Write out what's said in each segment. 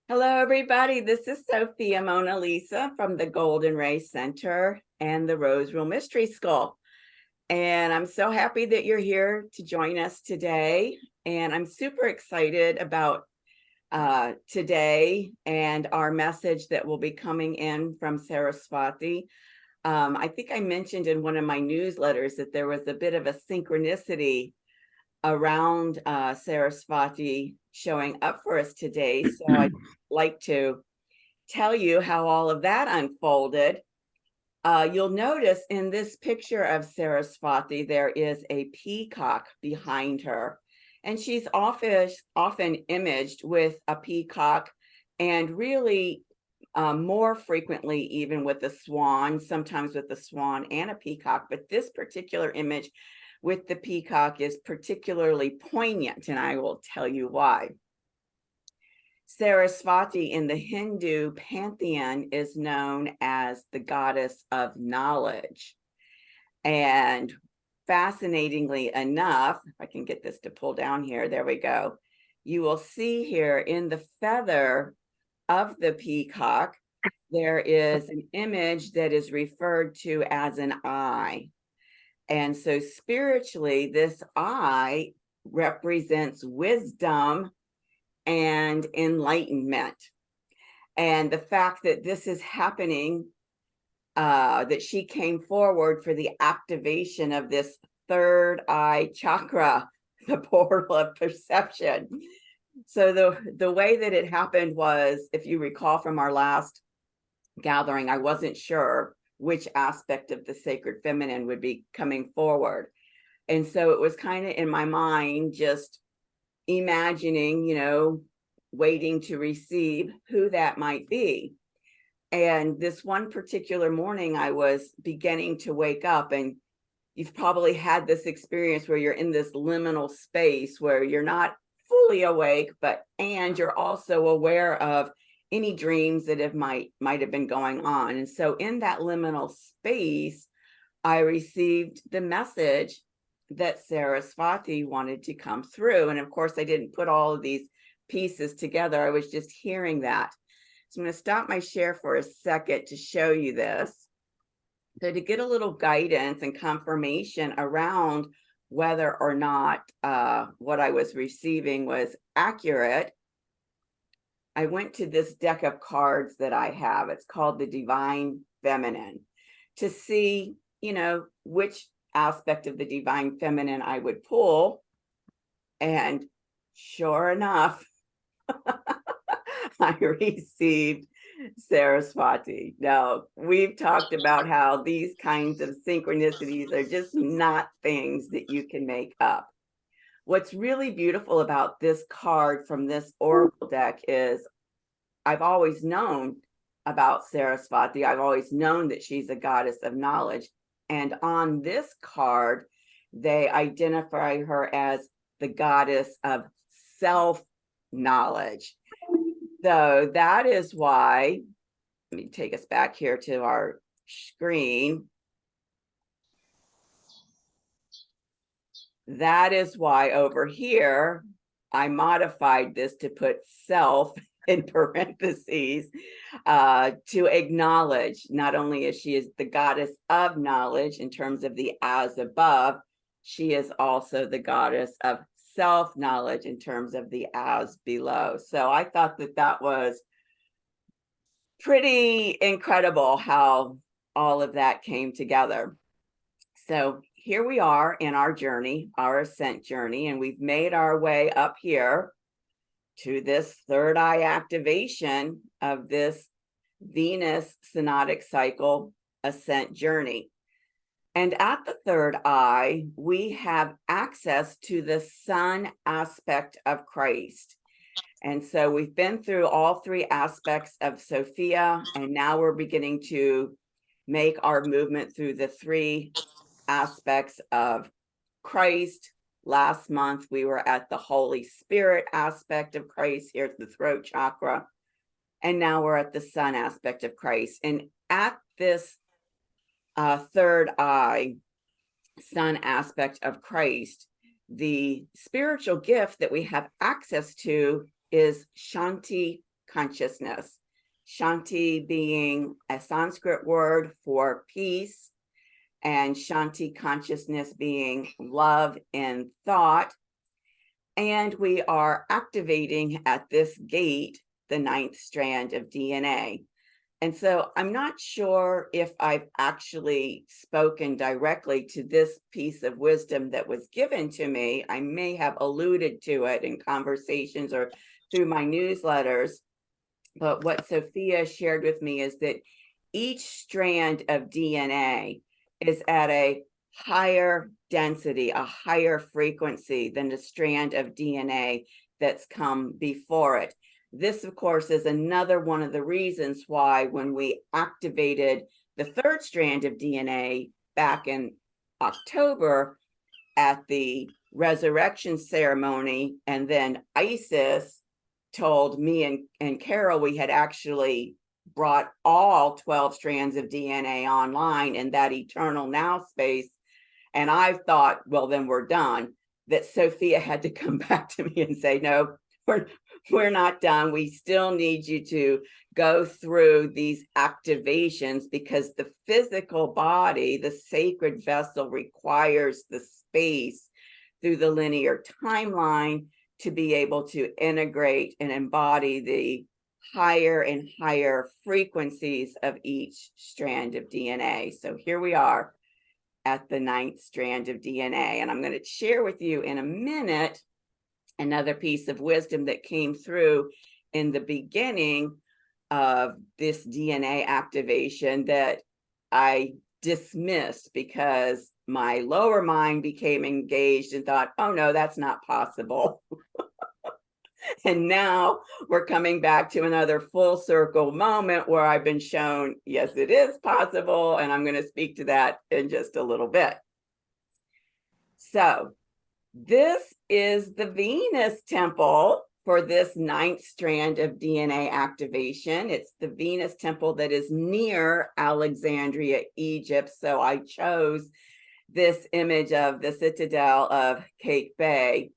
Hello, everybody. This is Sophia Mona Lisa from the Golden Ray Center and the Rose Rule Mystery School. And I'm so happy that you're here to join us today. And I'm super excited about today and our message that will be coming in from Saraswati. I think I mentioned in one of my newsletters that there was a bit of a synchronicity around Saraswati showing up for us today. So I'd like to tell you how all of that unfolded. You'll notice in this picture of Saraswati, there is a peacock behind her. And she's often imaged with a peacock and really more frequently even with a swan, sometimes with a swan and a peacock. But this particular image with the peacock is particularly poignant, and I will tell you why. Saraswati in the Hindu pantheon is known as the goddess of knowledge. And fascinatingly enough, if I can get this to pull down here, there we go. You will see here in the feather of the peacock, there is an image that is referred to as an eye. And so spiritually, this eye represents wisdom and enlightenment. And the fact that this is happening, that she came forward for the activation of this third eye chakra, the portal of perception. So the way that it happened was, if you recall from our last gathering, I wasn't sure which aspect of the sacred feminine would be coming forward. And so it was kind of in my mind, just imagining, waiting to receive who that might be. And this one particular morning, I was beginning to wake up, and you've probably had this experience where you're in this liminal space where you're not fully awake, and you're also aware of any dreams that might have been going on. And so in that liminal space, I received the message that Saraswati wanted to come through. And of course, I didn't put all of these pieces together. I was just hearing that. So I'm going to stop my share for a second to show you this. So to get a little guidance and confirmation around whether or not what I was receiving was accurate, I went to this deck of cards that I have. It's called the Divine Feminine, to see, which aspect of the Divine Feminine I would pull. And sure enough, I received Saraswati. Now, we've talked about how these kinds of synchronicities are just not things that you can make up. What's really beautiful about this card from this oracle deck is I've always known about Saraswati. I've always known that she's a goddess of knowledge. And on this card, they identify her as the goddess of self-knowledge. So that is why, let me take us back here to our screen. That is why over here, I modified this to put self in parentheses to acknowledge not only is she the goddess of knowledge in terms of the as above, she is also the goddess of self-knowledge in terms of the as below. So I thought that was pretty incredible how all of that came together. So here we are in our journey, our ascent journey, and we've made our way up here to this third eye activation of this Venus synodic cycle ascent journey. And at the third eye, we have access to the sun aspect of Christ. And so we've been through all three aspects of Sophia, and now we're beginning to make our movement through the three aspects of Christ. Last month, we were at the Holy Spirit aspect of Christ here at the throat chakra. And now we're at the sun aspect of Christ. And at this third eye, sun aspect of Christ, the spiritual gift that we have access to is Shanti consciousness. Shanti being a Sanskrit word for peace, and Shanti consciousness being love and thought. And we are activating at this gate the 9th strand of DNA. And so I'm not sure if I've actually spoken directly to this piece of wisdom that was given to me. I may have alluded to it in conversations or through my newsletters. But what Sophia shared with me is that each strand of DNA is at a higher density, a higher frequency than the strand of DNA that's come before it. This, of course, is another one of the reasons why when we activated the 3rd strand of DNA back in October at the resurrection ceremony, and then Isis told me and Carol we had actually brought all 12 strands of DNA online in that eternal now space. And I thought, well, then we're done. That Sophia had to come back to me and say, no, we're not done. We still need you to go through these activations because the physical body, the sacred vessel, requires the space through the linear timeline to be able to integrate and embody the higher and higher frequencies of each strand of DNA. So here we are at the 9th strand of DNA. And I'm going to share with you in a minute another piece of wisdom that came through in the beginning of this DNA activation that I dismissed because my lower mind became engaged and thought, oh no, that's not possible. And now we're coming back to another full circle moment where I've been shown, yes, it is possible. And I'm going to speak to that in just a little bit. So this is the Venus temple for this 9th strand of DNA activation. It's the Venus temple that is near Alexandria, Egypt. So I chose this image of the citadel of Cake Bay.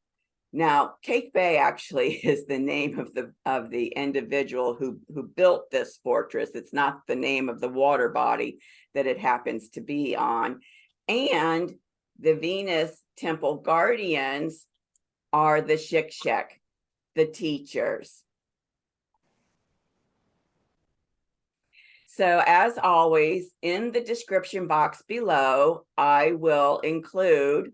Now, Cake Bay actually is the name of the individual who built this fortress. It's not the name of the water body that it happens to be on. And the Venus temple guardians are the Shikshek, the teachers. So as always, in the description box below, I will include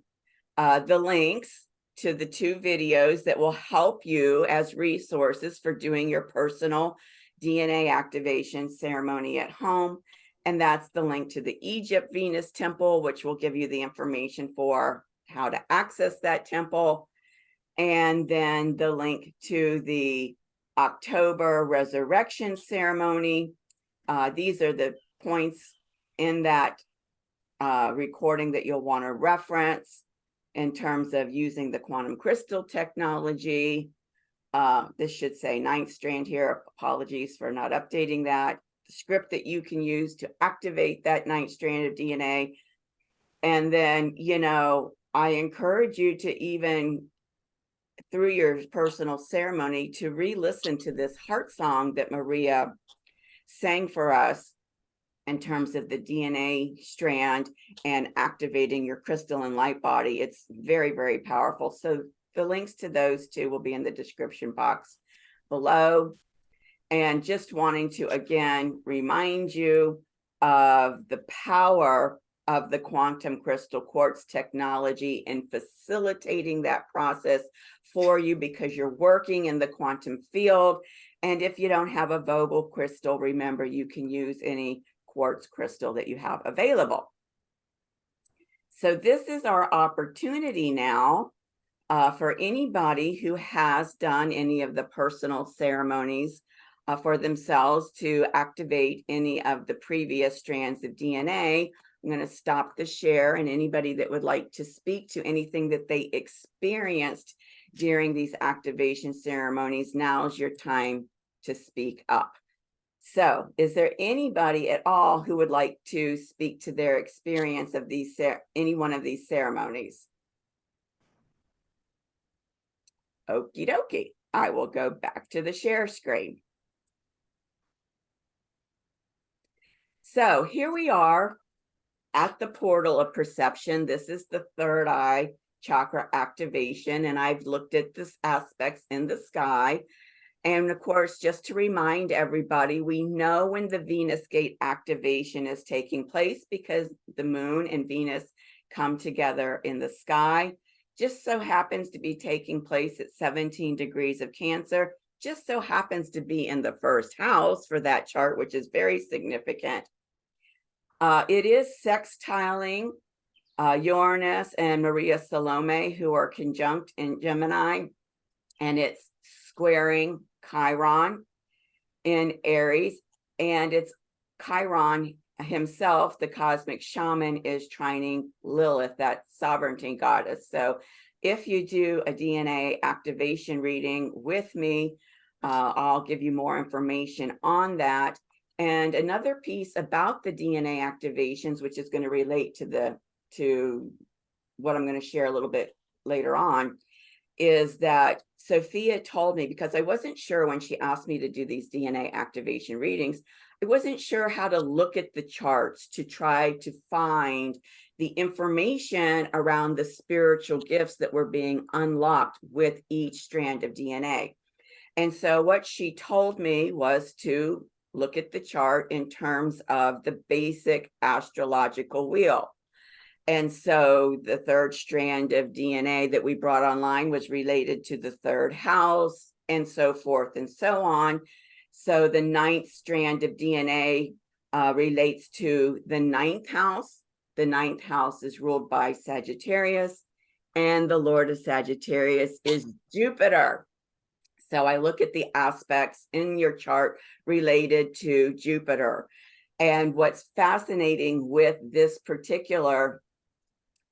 the links to the 2 videos that will help you as resources for doing your personal DNA activation ceremony at home. And that's the link to the Egypt Venus temple, which will give you the information for how to access that temple. And then the link to the October resurrection ceremony. These are the points in that recording that you'll want to reference in terms of using the quantum crystal technology. This should say 9th strand here. Apologies for not updating that. The script that you can use to activate that 9th strand of DNA. And then, you know, I encourage you to even through your personal ceremony to re-listen to this heart song that Maria sang for us in terms of the DNA strand and activating your crystalline light body. It's very, very powerful. So the links to those 2 will be in the description box below. And just wanting to, again, remind you of the power of the quantum crystal quartz technology in facilitating that process for you because you're working in the quantum field. And if you don't have a Vogel crystal, remember you can use any quartz crystal that you have available. So this is our opportunity now for anybody who has done any of the personal ceremonies for themselves to activate any of the previous strands of DNA. I'm going to stop the share, and anybody that would like to speak to anything that they experienced during these activation ceremonies, now's your time to speak up. So is there anybody at all who would like to speak to their experience of these, any one of these ceremonies? Okie dokie. I will go back to the share screen. So here we are at the portal of perception. This is the third eye chakra activation, and I've looked at this aspects in the sky. And of course, just to remind everybody, we know when the Venus gate activation is taking place because the moon and Venus come together in the sky. Just so happens to be taking place at 17 degrees of Cancer, just so happens to be in the first house for that chart, which is very significant. It is sextiling Uranus and Maria Salome, who are conjunct in Gemini, and it's squaring Chiron in Aries, and it's Chiron himself, the cosmic shaman, is trining Lilith, that sovereignty goddess. So if you do a DNA activation reading with me, I'll give you more information on that. And another piece about the DNA activations, which is going to relate to what I'm going to share a little bit later on, is that Sophia told me, because I wasn't sure when she asked me to do these DNA activation readings, I wasn't sure how to look at the charts to try to find the information around the spiritual gifts that were being unlocked with each strand of DNA. And so what she told me was to look at the chart in terms of the basic astrological wheel. And so the third strand of DNA that we brought online was related to the third house, and so forth and so on. So the ninth strand of DNA relates to the ninth house. The ninth house is ruled by Sagittarius, and the Lord of Sagittarius is Jupiter. So I look at the aspects in your chart related to Jupiter. And what's fascinating with this particular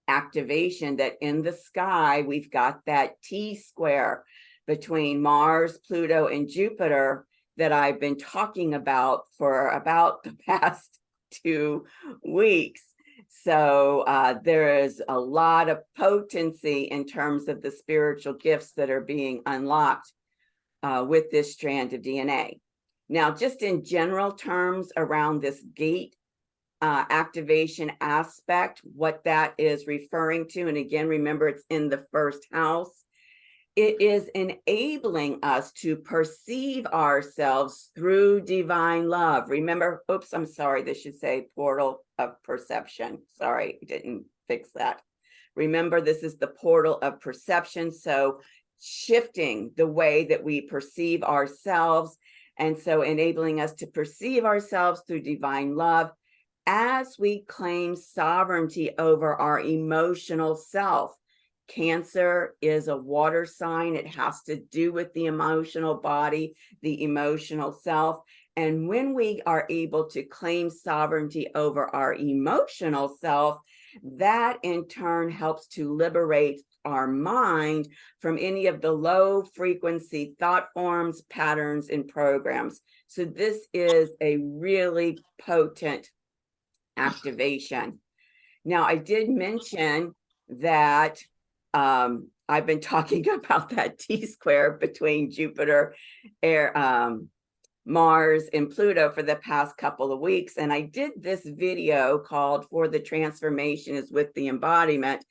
activation, that in the sky, we've got that T-square between Mars, Pluto, and Jupiter that I've been talking about for about the past 2 weeks. So there is a lot of potency in terms of the spiritual gifts that are being unlocked with this strand of DNA. Now, just in general terms around this gate activation aspect, what that is referring to, and again, remember, it's in the first house. It is enabling us to perceive ourselves through divine love. Remember, oops, I'm sorry, this should say portal of perception. Sorry, didn't fix that. Remember, this is the portal of perception. So shifting the way that we perceive ourselves, and so enabling us to perceive ourselves through divine love as we claim sovereignty over our emotional self. Cancer is a water sign. It has to do with the emotional body, the emotional self. And when we are able to claim sovereignty over our emotional self, that in turn helps to liberate our mind from any of the low frequency thought forms, patterns, and programs. So this is a really potent activation. Now, I did mention that I've been talking about that T-square between Jupiter, Mars, and Pluto for the past couple of weeks. And I did this video called "For the Transformation is with the Embodiment."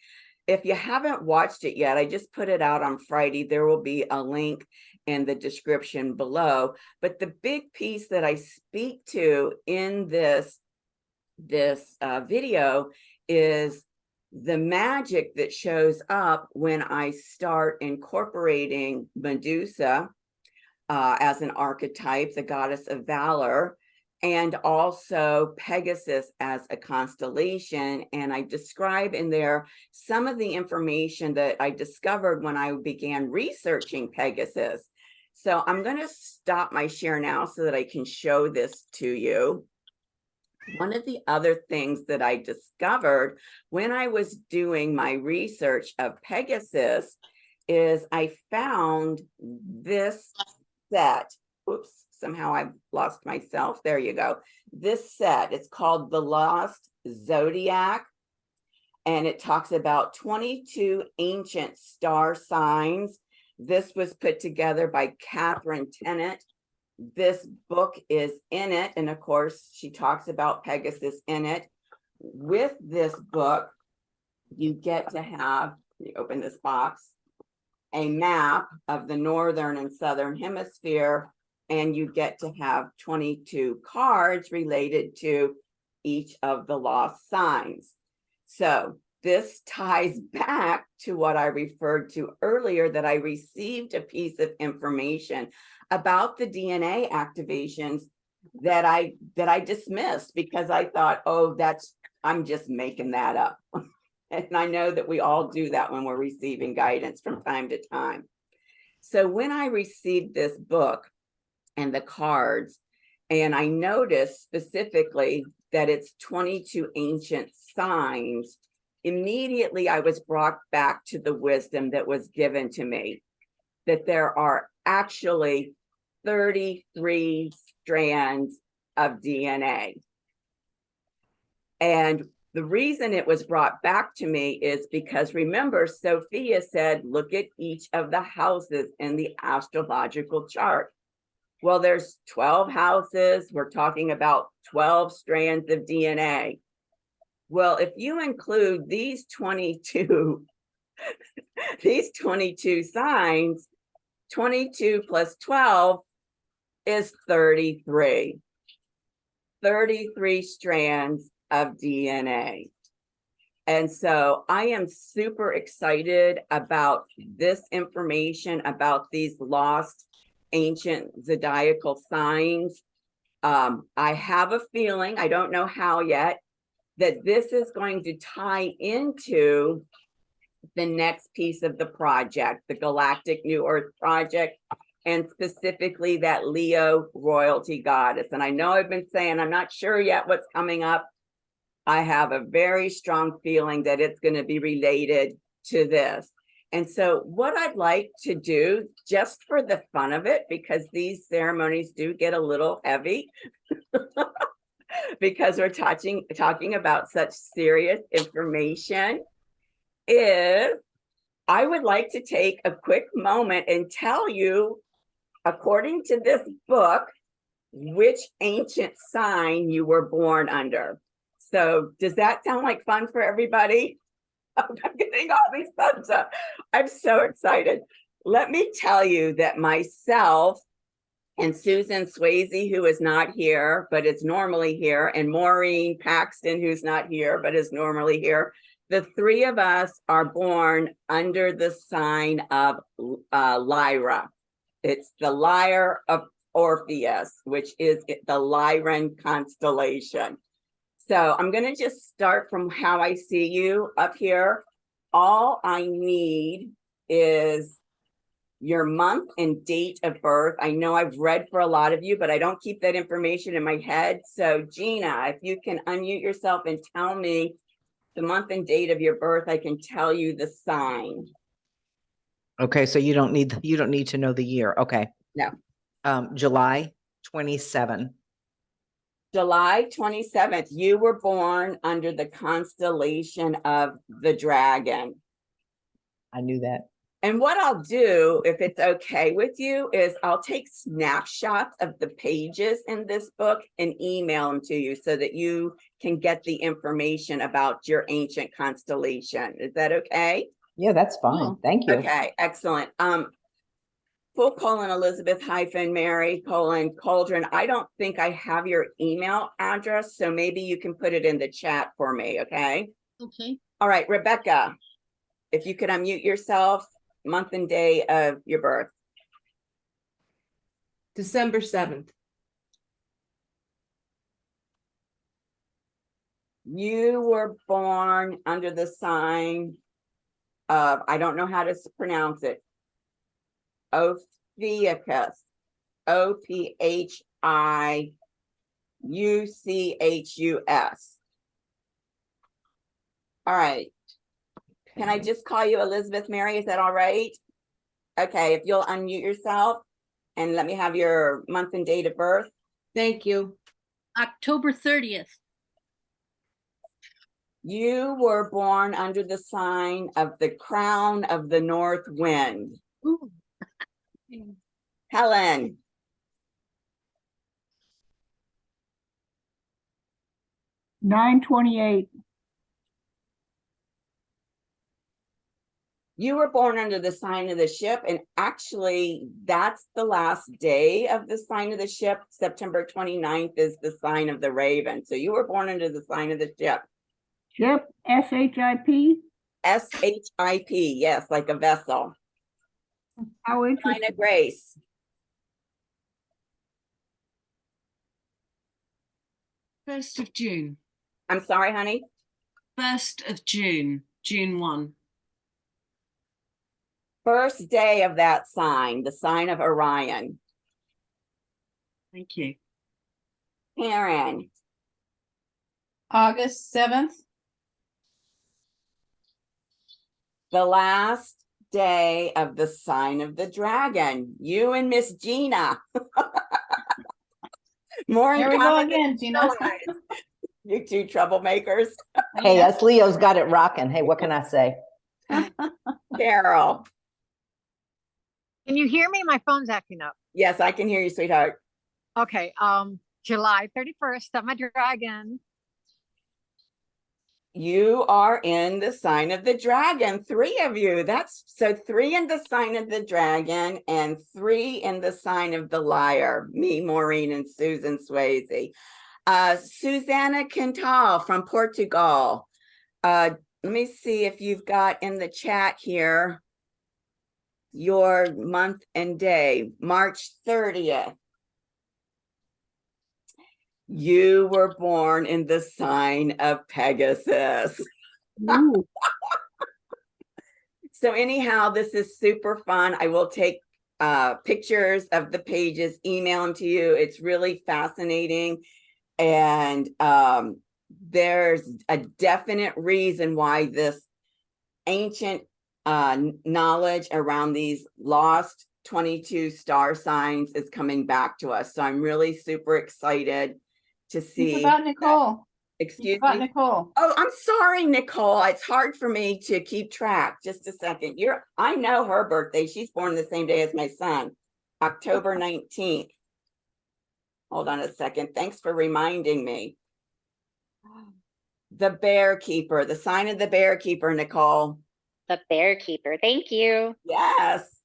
If you haven't watched it yet, I just put it out on Friday. There will be a link in the description below. But the big piece that I speak to in this video is the magic that shows up when I start incorporating Medusa as an archetype, the goddess of valor, and also Pegasus as a constellation. And I describe in there some of the information that I discovered when I began researching Pegasus. So I'm going to stop my share now so that I can show this to you. One of the other things that I discovered when I was doing my research of Pegasus is I found this set. Oops, somehow I've lost myself. There you go. This set, it's called The Lost Zodiac, and it talks about 22 ancient star signs. This was put together by Catherine Tennant. this book is in it. And of course, she talks about Pegasus in it. With this book, you get to have, you open this box, a map of the northern and southern hemisphere, and you get to have 22 cards related to each of the lost signs. So this ties back to what I referred to earlier, that I received a piece of information about the DNA activations that I dismissed because I thought, oh, I'm just making that up. And I know that we all do that when we're receiving guidance from time to time. So when I received this book and the cards, and I noticed specifically that it's 22 ancient signs, immediately I was brought back to the wisdom that was given to me, that there are actually 33 strands of DNA. And the reason it was brought back to me is because, remember, Sophia said, look at each of the houses in the astrological chart. Well, there's 12 houses. We're talking about 12 strands of DNA. Well, if you include these 22, these 22 signs, 22 plus 12 is 33. 33 strands of DNA. And so I am super excited about this information, about these lost ancient zodiacal signs. I have a feeling, I don't know how yet, that this is going to tie into the next piece of the project, the Galactic New Earth Project, and specifically that Leo royalty goddess. And I know I've been saying, I'm not sure yet what's coming up. I have a very strong feeling that it's going to be related to this. And so what I'd like to do, just for the fun of it, because these ceremonies do get a little heavy, because we're talking about such serious information, is I would like to take a quick moment and tell you, according to this book, which ancient sign you were born under. So does that sound like fun for everybody? I'm getting all these thumbs up. I'm so excited. Let me tell you that myself and Susan Swayze, who is not here, but is normally here, and Maureen Paxton, who's not here, but is normally here, the three of us are born under the sign of Lyra. It's the Lyre of Orpheus, which is the Lyran constellation. So I'm going to just start from how I see you up here. All I need is your month and date of birth. I know I've read for a lot of you, but I don't keep that information in my head. So Gina, if you can unmute yourself and tell me the month and date of your birth, I can tell you the sign. Okay, so you don't need to know the year. Okay. No. July 27. July 27th, you were born under the constellation of the dragon. I knew that. And what I'll do, if it's okay with you, is I'll take snapshots of the pages in this book and email them to you so that you can get the information about your ancient constellation. Is that okay? Yeah, that's fine. Thank you. Okay, excellent. Full colon Elizabeth hyphen Mary colon Cauldron. I don't think I have your email address, so maybe you can put it in the chat for me, okay? Okay. All right, Rebecca, if you could unmute yourself, month and day of your birth. December 7th. You were born under the sign of, I don't know how to pronounce it, Ophiuchus, Ophiuchus. All right. Can I just call you Elizabeth Mary? Is that all right? Okay, if you'll unmute yourself and let me have your month and date of birth. Thank you. October 30th. You were born under the sign of the crown of the north wind. Ooh. Helen. 9/28. You were born under the sign of the ship, and actually that's the last day of the sign of the ship. September 29th is the sign of the raven. So you were born under the sign of the ship. Ship, SHIP. S-H-I-P, yes, like a vessel. How Sign interesting. of grace. First of June. I'm sorry, honey. 1st of June. June 1. First day of that sign, the sign of Orion. Thank you. Karen, August 7th. the last day of the sign of the dragon. You and Miss Gina. More in Here we go common than again, you Gina. realize. You two troublemakers. Hey, Yeah. us Leo's got it rocking. Hey, what can I say? Carol. Can you hear me? My phone's acting up. Yes, I can hear you, sweetheart. Okay, July 31st, I'm a dragon. You are in the sign of the dragon, 3 of you. That's so 3 in the sign of the dragon and 3 in the sign of the liar. Me, Maureen, and Susan Swayze. Susanna Quintal from Portugal. Let me see if you've got in the chat here your month and day. March 30th. You were born in the sign of Pegasus. Ooh, So anyhow, this is super fun. I will take pictures of the pages, email them to you. It's really fascinating. And there's a definite reason why this ancient knowledge around these lost 22 star signs is coming back to us. So I'm really super excited to You see. forgot Nicole. You Excuse forgot me. Nicole. Oh, I'm sorry, Nicole. It's hard for me to keep track. Just a second. I know her birthday. She's born the same day as my son, October 19th. Hold on a second. Thanks for reminding me. The Bear Keeper, the sign of the Bear Keeper, Nicole. The Bear Keeper. Thank you. Yes.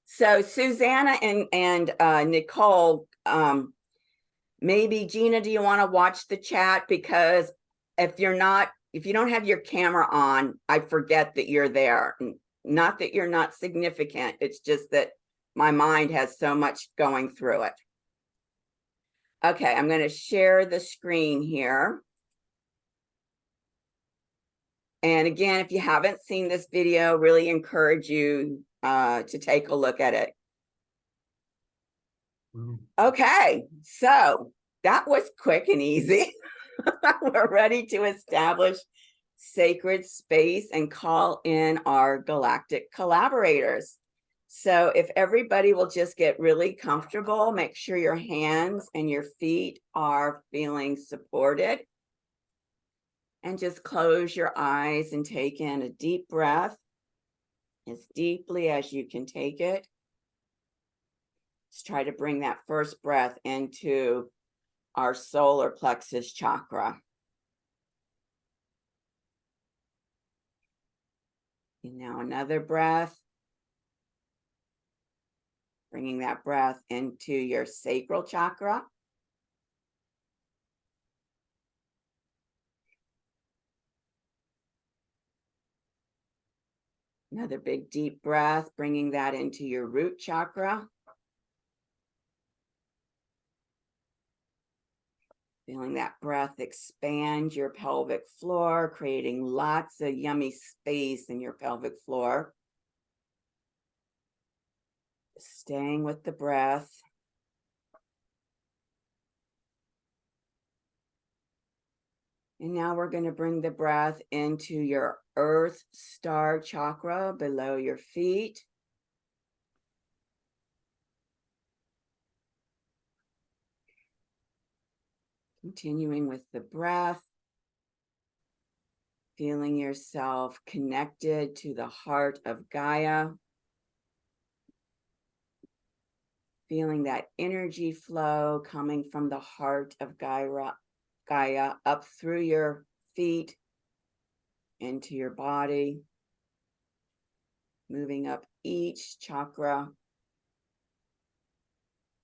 So Susanna and Nicole, maybe Gina, do you want to watch the chat? Because if you don't have your camera on, I forget that you're there. Not that you're not significant. It's just that my mind has so much going through it. Okay, I'm going to share the screen here. And again, if you haven't seen this video, really encourage you to take a look at it. Okay, so that was quick and easy. We're ready to establish sacred space and call in our galactic collaborators. So if everybody will just get really comfortable, make sure your hands and your feet are feeling supported. And just close your eyes and take in a deep breath as deeply as you can take it. Let's try to bring that first breath into our solar plexus chakra. And now another breath. Bringing that breath into your sacral chakra. Another big deep breath, bringing that into your root chakra. Feeling that breath expand your pelvic floor, creating lots of yummy space in your pelvic floor. Staying with the breath. And now we're going to bring the breath into your earth star chakra below your feet. Continuing with the breath. Feeling yourself connected to the heart of Gaia. Feeling that energy flow coming from the heart of Gaia Gaia up through your feet into your body, moving up each chakra,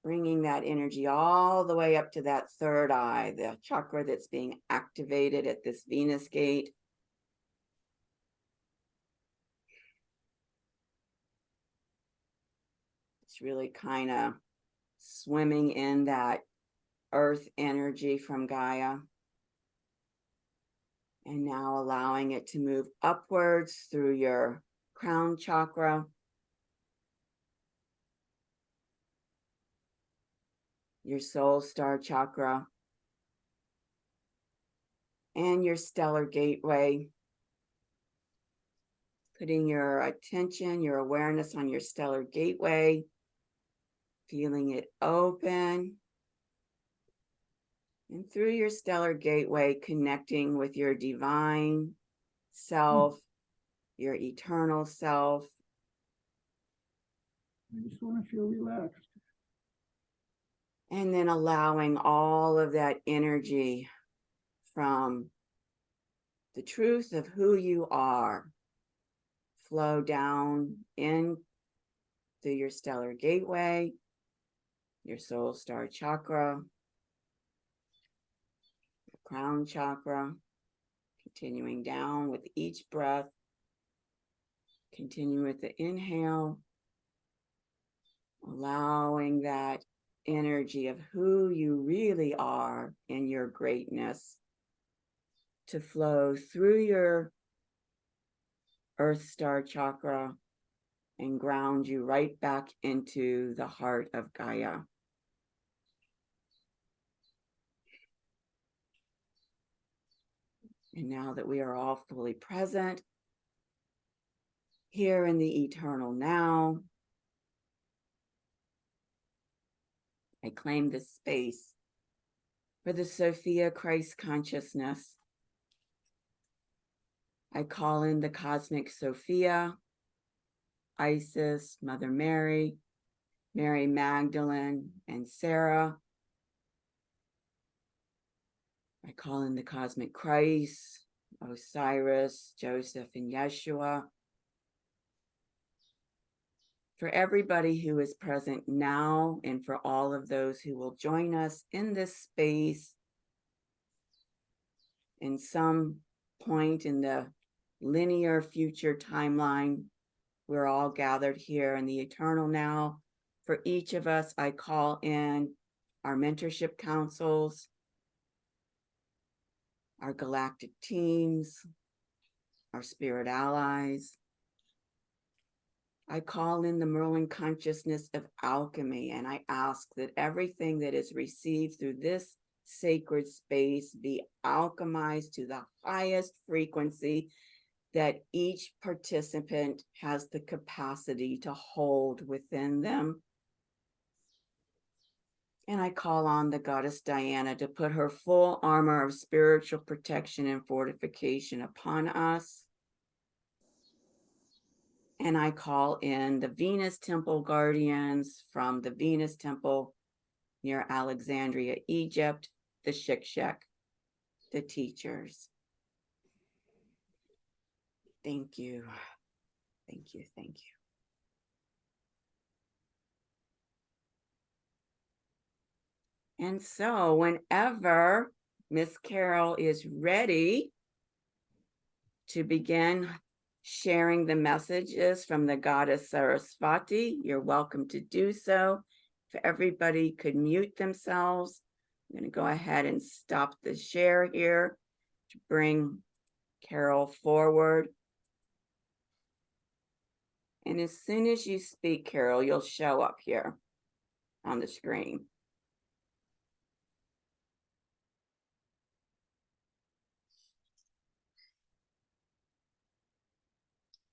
bringing that energy all the way up to that third eye, the chakra that's being activated at this Venus gate. It's really kind of swimming in that earth energy from Gaia. And now allowing it to move upwards through your crown chakra, your soul star chakra, and your stellar gateway. Putting your attention, your awareness on your stellar gateway, feeling it open. And through your stellar gateway, connecting with your divine self, your eternal self. I just want to feel relaxed. And then allowing all of that energy from the truth of who you are flow down in through your stellar gateway, your soul star chakra, your crown chakra, continuing down with each breath, continuing with the inhale, allowing that energy of who you really are in your greatness to flow through your earth star chakra and ground you right back into the heart of Gaia. And now that we are all fully present here in the eternal now, I claim this space for the Sophia Christ consciousness. I call in the cosmic Sophia, Isis, Mother Mary, Mary Magdalene, and Sarah. I call in the cosmic Christ, Osiris, Joseph, and Yeshua. For everybody who is present now and for all of those who will join us in this space in some point in the linear future timeline, we're all gathered here in the eternal now. For each of us, I call in our mentorship councils, our galactic teams, our spirit allies. I call in the Merlin consciousness of alchemy, and I ask that everything that is received through this sacred space be alchemized to the highest frequency that each participant has the capacity to hold within them. And I call on the goddess Diana to put her full armor of spiritual protection and fortification upon us. And I call in the Venus temple guardians from the Venus temple near Alexandria, Egypt, the Shikshak, the teachers. Thank you. Thank you. Thank you. And so whenever Miss Carol is ready to begin sharing the messages from the goddess Saraswati, you're welcome to do so. If everybody could mute themselves, I'm going to go ahead and stop the share here to bring Carol forward. And as soon as you speak, Carol, you'll show up here on the screen.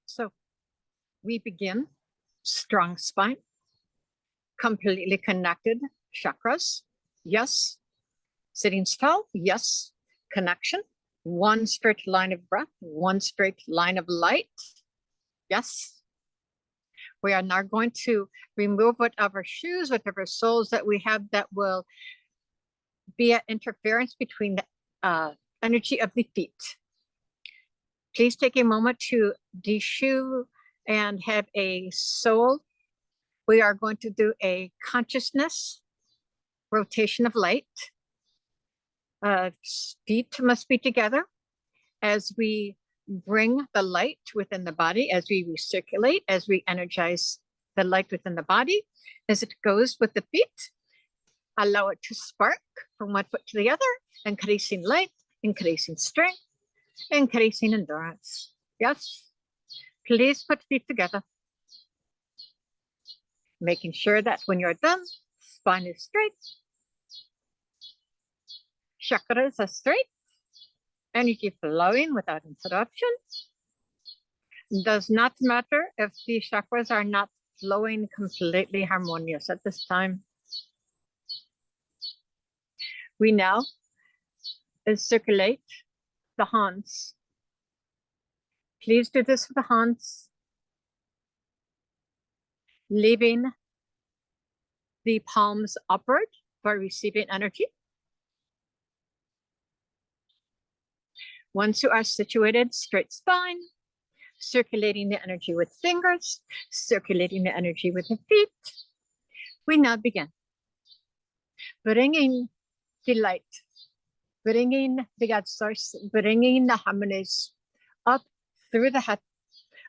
So we begin strong spine, completely connected chakras. Yes. Sitting tall. Yes. Connection. One straight line of breath, one straight line of light. Yes. We are now going to remove whatever shoes, whatever soles that we have that will be an interference between energy of the feet. Please take a moment to de-shoe and have a soul. We are going to do a consciousness rotation of light. Feet must be together as we bring the light within the body, as we recirculate, as we energize the light within the body, as it goes with the feet. Allow it to spark from one foot to the other, increasing light, increasing strength, increasing endurance. Yes, please put feet together. Making sure that when you're done, spine is straight, chakras are straight, energy flowing without interruption. Does not matter if the chakras are not flowing completely harmonious at this time. We now circulate the hands. Please do this with the hands, leaving the palms upward for receiving energy. Once you are situated, straight spine, circulating the energy with fingers, circulating the energy with the feet. We now begin. Bringing the light, bringing the God source, bringing the harmonies up through the head.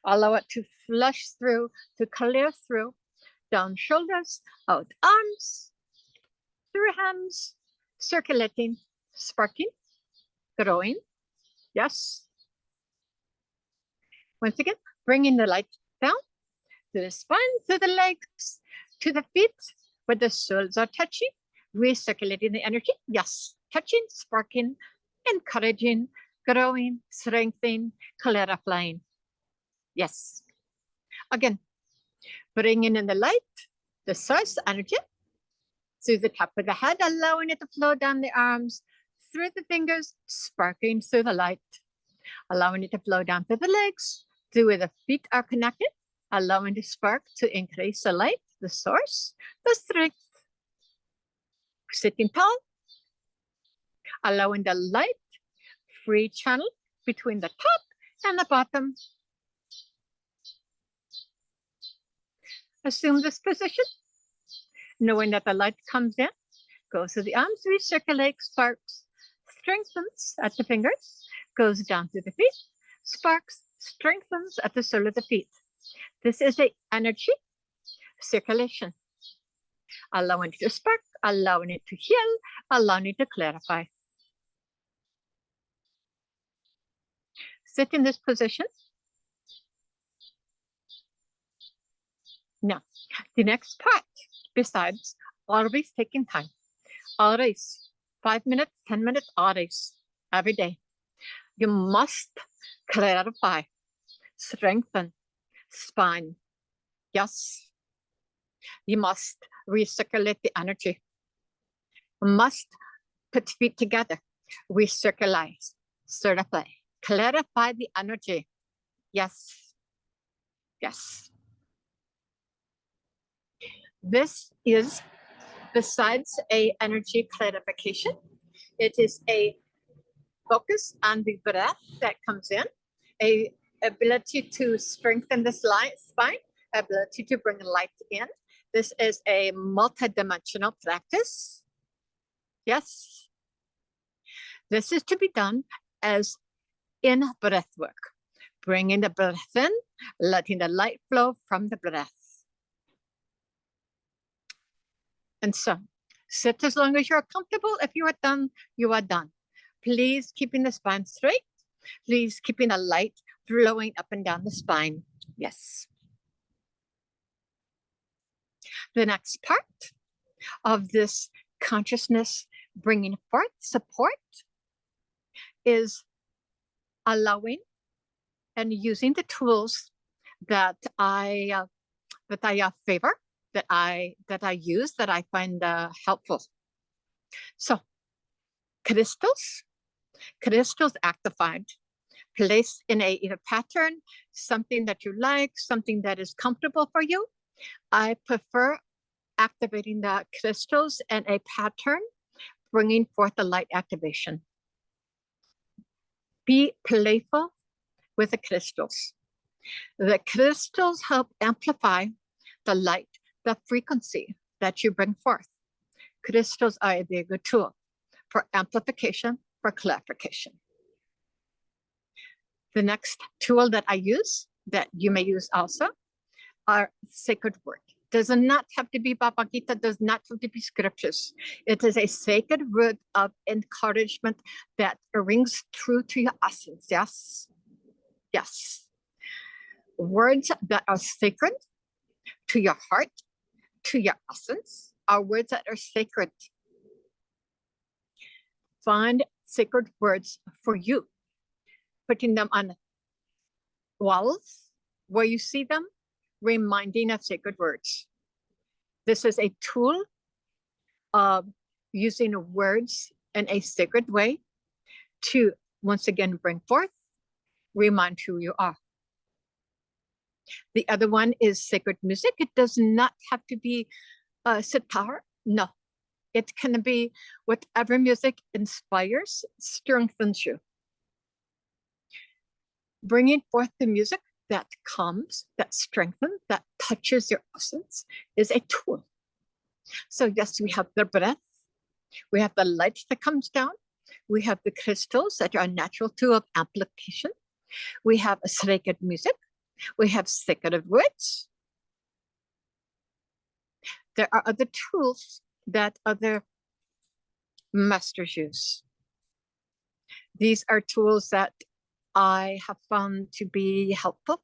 Allow it to flush through, to clear through, down shoulders, out arms, through hands, circulating, sparking, growing. Yes. Once again, bringing the light down to the spine, to the legs, to the feet, where the soles are touching, recirculating the energy. Yes, touching, sparking, encouraging, growing, strengthening, clarifying. Yes. Again, bringing in the light, the source energy, through the top of the head, allowing it to flow down the arms, through the fingers, sparking through the light, allowing it to flow down to the legs, to where the feet are connected, allowing the spark to increase the light, the source, the strength. Sitting tall, allowing the light, free channel between the top and the bottom. Assume this position, knowing that the light comes in, goes to the arms, recirculates, sparks, strengthens at the fingers, goes down to the feet, sparks, strengthens at the sole of the feet. This is the energy circulation, allowing it to spark, allowing it to heal, allowing it to clarify. Sit in this position. Now, the next part, besides always taking time, always 5 minutes, 10 minutes, always, every day, you must clarify, strengthen spine. Yes, you must recirculate the energy. You must put feet together, recirculate, certify, clarify the energy. Yes, yes. This is, besides a energy clarification, it is a focus on the breath that comes in, a ability to strengthen this spine, ability to bring light in. This is a multidimensional practice. Yes. This is to be done as in breath work, bringing the breath in, letting the light flow from the breath. And so, sit as long as you're comfortable. If you are done, you are done. Please keeping the spine straight. Please keeping the light flowing up and down the spine. Yes. The next part of this consciousness bringing forth support is allowing and using the tools that I favor, that I use, that I find helpful. So, crystals actified, placed in a pattern, something that you like, something that is comfortable for you. I prefer activating the crystals in a pattern, bringing forth the light activation. Be playful with the crystals. The crystals help amplify the light, the frequency that you bring forth. Crystals are a very good tool for amplification, for clarification. The next tool that I use, that you may use also, are sacred word. Does not have to be Bhagavad Gita, does not have to be scriptures. It is a sacred word of encouragement that rings true to your essence. Yes, yes. Words that are sacred to your heart, to your essence, are words that are sacred. Find sacred words for you, putting them on walls where you see them, reminding of sacred words. This is a tool of using words in a sacred way to once again bring forth, remind who you are. The other one is sacred music. It does not have to be sitar. No, it can be whatever music inspires, strengthens you. Bringing forth the music that comes, that strengthens, that touches your essence is a tool. So yes, we have the breath, we have the light that comes down, we have the crystals that are a natural tool of amplification, we have a sacred music, we have sacred words. There are other tools that other masters use. These are tools that I have found to be helpful.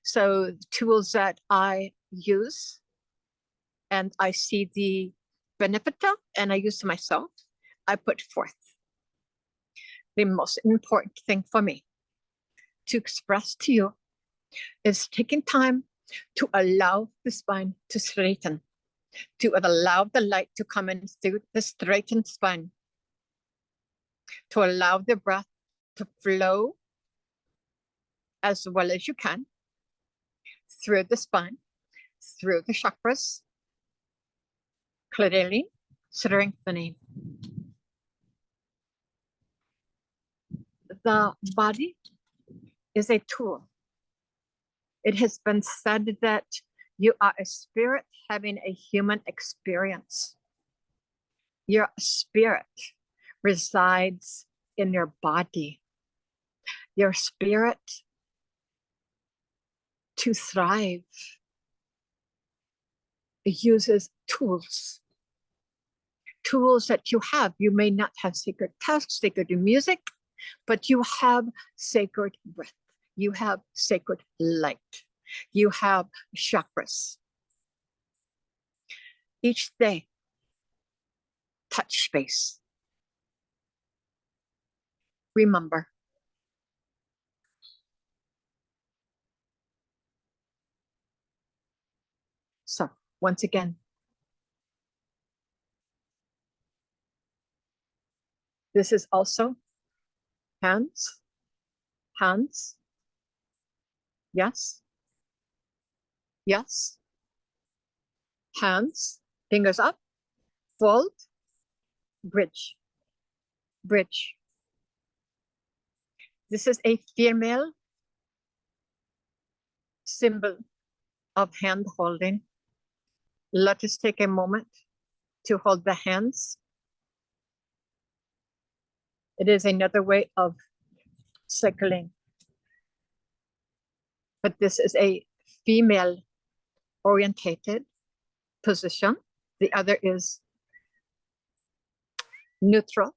So tools that I use and I see the benefit of and I use myself, I put forth. The most important thing for me to express to you is taking time to allow the spine to straighten, to allow the light to come in through the straightened spine, to allow the breath to flow as well as you can through the spine, through the chakras, clearly strengthening. The body is a tool. It has been said that you are a spirit having a human experience. Your spirit resides in your body. Your spirit to thrive uses tools. Tools that you have. You may not have sacred texts, sacred music, but you have sacred breath. You have sacred light. You have chakras. Each day, touch space. Remember. So, once again, this is also hands, hands, yes, yes, hands, fingers up, fold, bridge, bridge. This is a female symbol of hand holding. Let us take a moment to hold the hands. It is another way of circling. But this is a female orientated position. The other is neutral.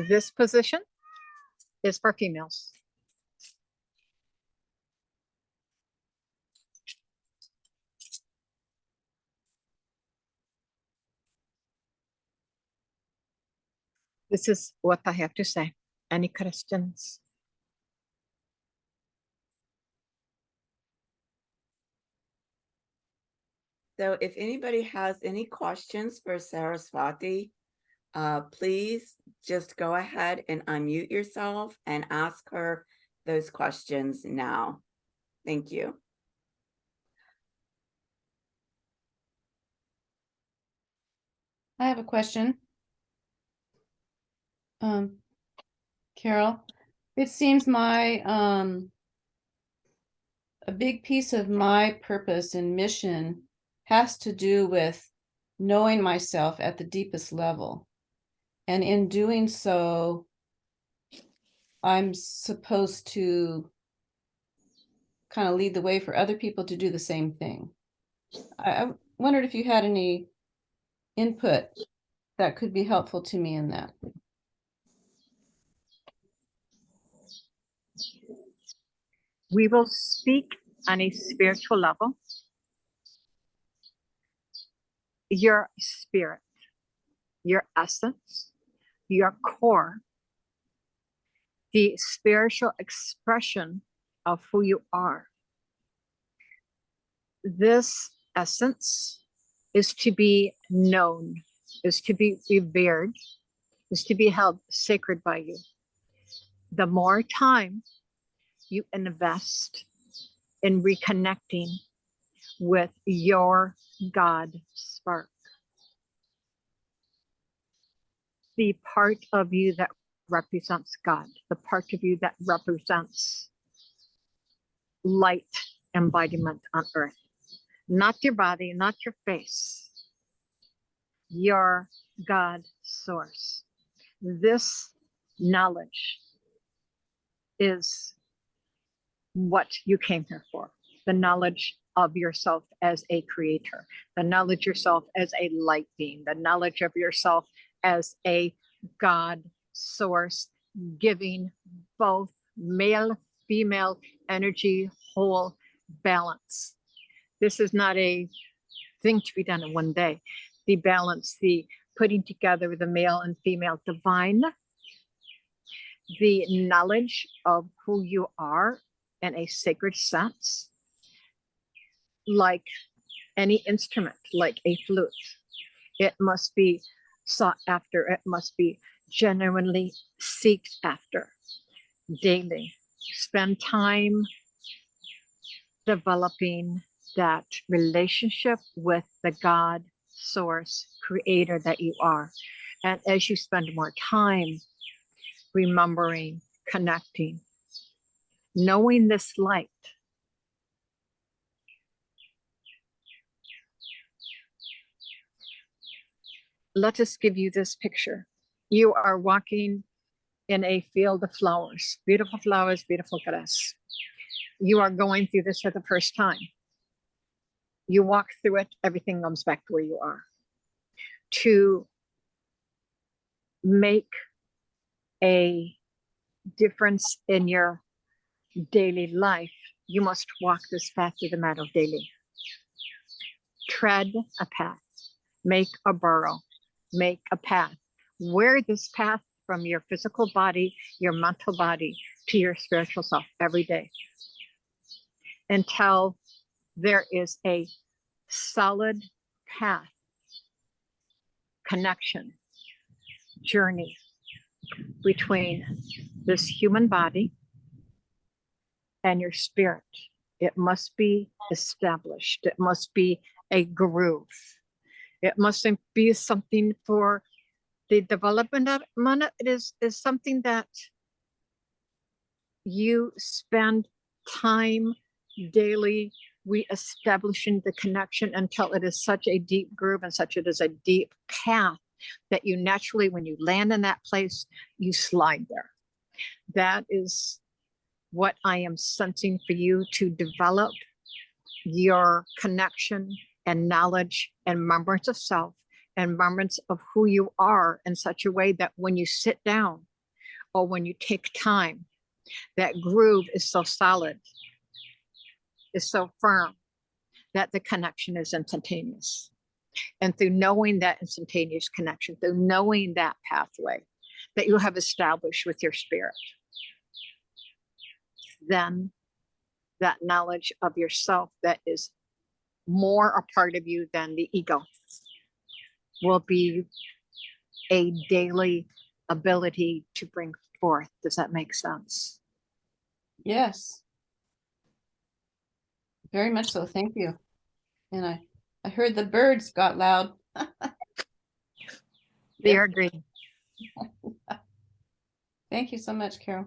This position is for females. This is what I have to say. Any questions? So if anybody has any questions for Saraswati, please just go ahead and unmute yourself and ask her those questions now. Thank you. I have a question. Carol, it seems my a big piece of my purpose and mission has to do with knowing myself at the deepest level. And in doing so, I'm supposed to kind of lead the way for other people to do the same thing. I wondered if you had any input that could be helpful to me in that. We will speak on a spiritual level. Your spirit, your essence, your core, the spiritual expression of who you are. This essence is to be known, is to be revered, is to be held sacred by you. The more time you invest in reconnecting with your God spark, the part of you that represents God, the part of you that represents light embodiment on earth, not your body, not your face, your God source. This knowledge is what you came here for. The knowledge of yourself as a creator, the knowledge yourself as a light being, the knowledge of yourself as a God source, giving both male, female energy, whole balance. This is not a thing to be done in one day. The balance, the putting together the male and female divine, the knowledge of who you are in a sacred sense, like any instrument, like a flute. It must be sought after. It must be genuinely sought after daily. Spend time developing that relationship with the God source creator that you are. And as you spend more time remembering, connecting, knowing this light, let us give you this picture. You are walking in a field of flowers, beautiful grass. You are going through this for the first time. You walk through it, everything comes back to where you are. To make a difference in your daily life, you must walk this path through the meadow daily. Tread a path, make a burrow, make a path. Wear this path from your physical body, your mental body, to your spiritual self every day, until there is a solid path, connection, journey between this human body and your spirit. It must be established. It must be a groove. It must be something for the development of mana. It is something that you spend time daily re-establishing the connection until it is such a deep groove and such it is a deep path that you naturally, when you land in that place, you slide there. That is what I am sensing for you, to develop your connection and knowledge and remembrance of self and remembrance of who you are in such a way that when you sit down or when you take time, that groove is so solid, is so firm, that the connection is instantaneous. And through knowing that instantaneous connection, through knowing that pathway that you have established with your spirit, then that knowledge of yourself that is more a part of you than the ego will be a daily ability to bring forth. Does that make sense? Yes. Very much so. Thank you. And I heard the birds got loud. They are great. Thank you so much, Carol.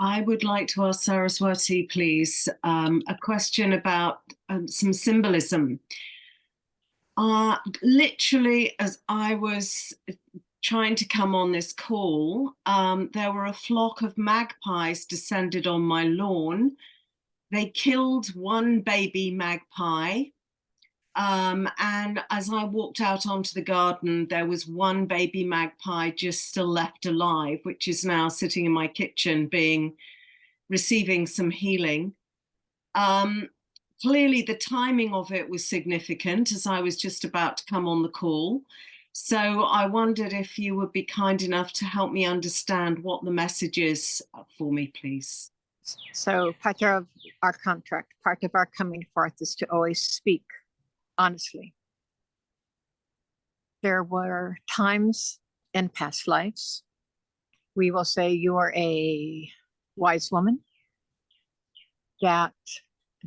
I would like to ask Saraswati, please, a question about some symbolism. Literally, as I was trying to come on this call, there were a flock of magpies descended on my lawn. They killed one baby magpie. And as I walked out onto the garden, there was one baby magpie just still left alive, which is now sitting in my kitchen receiving some healing. Clearly the timing of it was significant, as I was just about to come on the call. So I wondered if you would be kind enough to help me understand what the message is for me, please. So part of our contract, part of our coming forth is to always speak honestly. There were times in past lives, we will say you are a wise woman that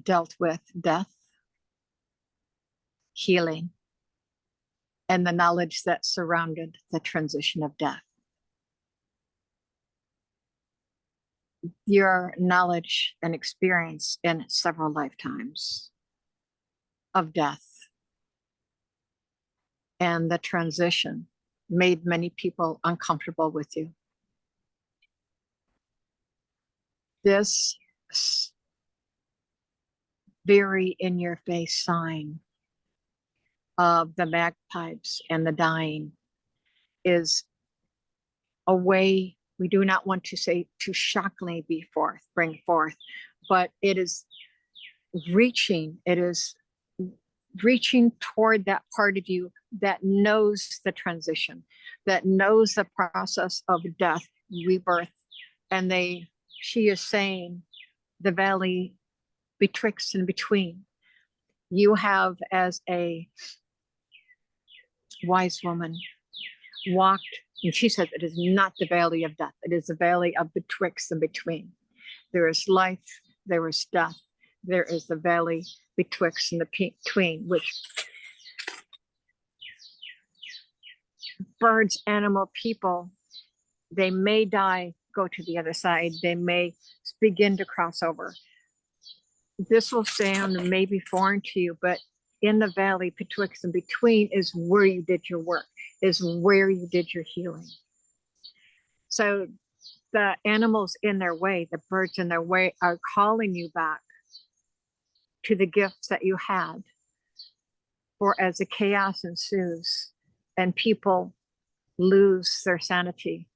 dealt with death, healing, and the knowledge that surrounded the transition of death. Your knowledge and experience in several lifetimes of death and the transition made many people uncomfortable with you. This very in your face sign of the magpipes and the dying is a way, we do not want to say to shockingly bring forth, but it is reaching toward that part of you that knows the transition, that knows the process of death, rebirth. And she is saying the valley betwixt and between. You have, as a wise woman, walked, and she says it is not the valley of death, it is the valley of betwixt and between. There is life, there is death, there is the valley betwixt and between, which birds, animal, people, they may die, go to the other side, they may begin to cross over. This will sound maybe foreign to you, but in the valley betwixt and between is where you did your work, is where you did your healing. So the animals in their way, the birds in their way, are calling you back to the gifts that you had. For as the chaos ensues and people lose their sanity,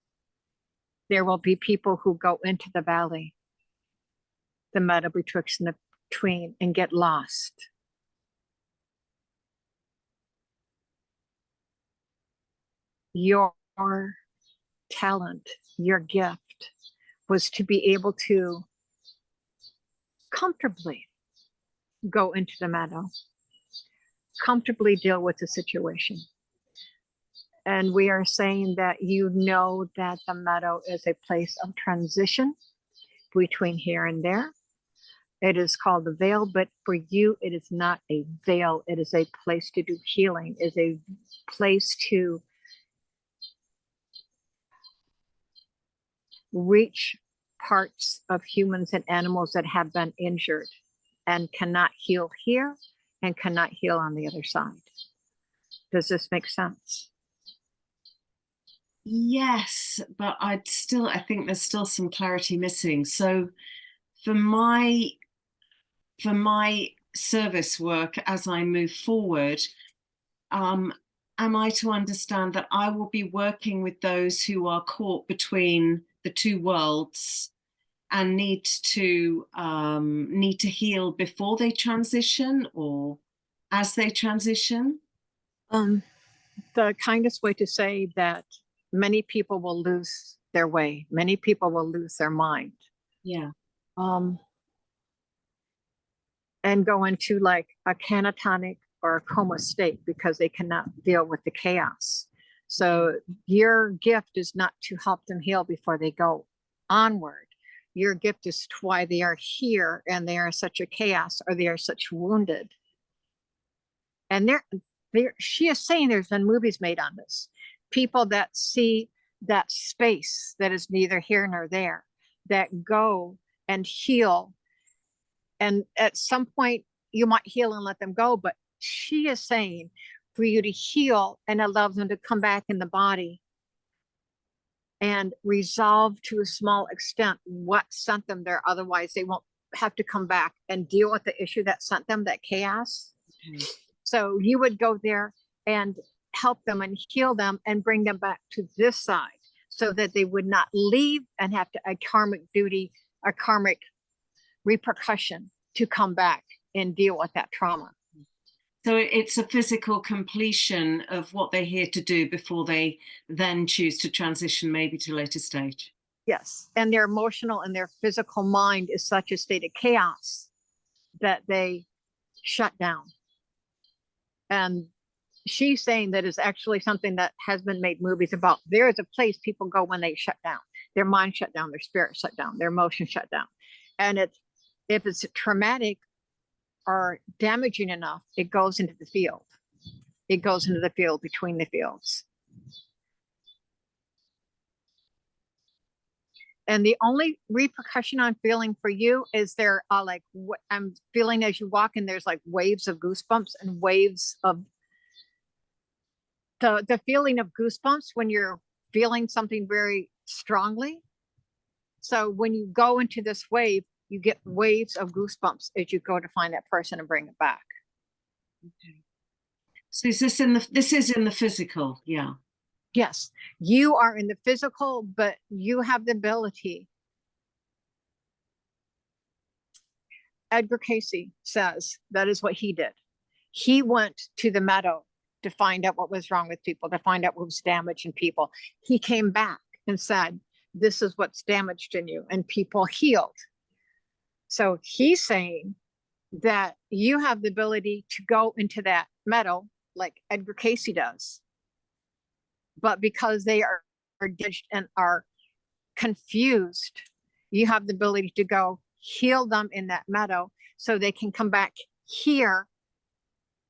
there will be people who go into the valley, the meadow betwixt and the between, and get lost. Your talent, your gift was to be able to comfortably go into the meadow, comfortably deal with the situation. And we are saying that you know that the meadow is a place of transition between here and there. It is called the veil, but for you, it is not a veil. It is a place to do healing, is a place to reach parts of humans and animals that have been injured and cannot heal here and cannot heal on the other side. Does this make sense? Yes, but I think there's still some clarity missing. So for my service work as I move forward, am I to understand that I will be working with those who are caught between the two worlds and need to heal before they transition or as they transition? The kindest way to say that many people will lose their way, many people will lose their mind. Yeah. And go into like a catatonic or a coma state because they cannot deal with the chaos. So your gift is not to help them heal before they go onward. Your gift is why they are here and they are such a chaos or they are such wounded. And she is saying there's been movies made on this. people that see that space that is neither here nor there, that go and heal. And at some point you might heal and let them go, but she is saying for you to heal and allow them to come back in the body and resolve to a small extent what sent them there. Otherwise they won't have to come back and deal with the issue that sent them, that chaos. Okay. So you would go there and help them and heal them and bring them back to this side so that they would not leave and have to a karmic duty, a karmic repercussion to come back and deal with that trauma. So it's a physical completion of what they're here to do before they then choose to transition maybe to a later stage. Yes, and their emotional and their physical mind is such a state of chaos that they shut down. And she's saying that is actually something that has been made movies about. There is a place people go when they shut down. Their mind shut down, their spirit shut down, their emotions shut down. And if it's traumatic or damaging enough, it goes into the field. It goes into the field between the fields. And the only repercussion I'm feeling for you is there like what I'm feeling as you walk in, there's like waves of goosebumps and waves of the feeling of goosebumps when you're feeling something very strongly. So when you go into this wave, you get waves of goosebumps as you go to find that person and bring it back. Okay. So is this is in the physical? Yeah. Yes, you are in the physical, but you have the ability. Edgar Casey says that is what he did. He went to the meadow to find out what was wrong with people, to find out what was damaged in people. He came back and said, this is what's damaged in you, and people healed. So he's saying that you have the ability to go into that meadow like Edgar Casey does. But because they are ditched and are confused, you have the ability to go heal them in that meadow so they can come back here,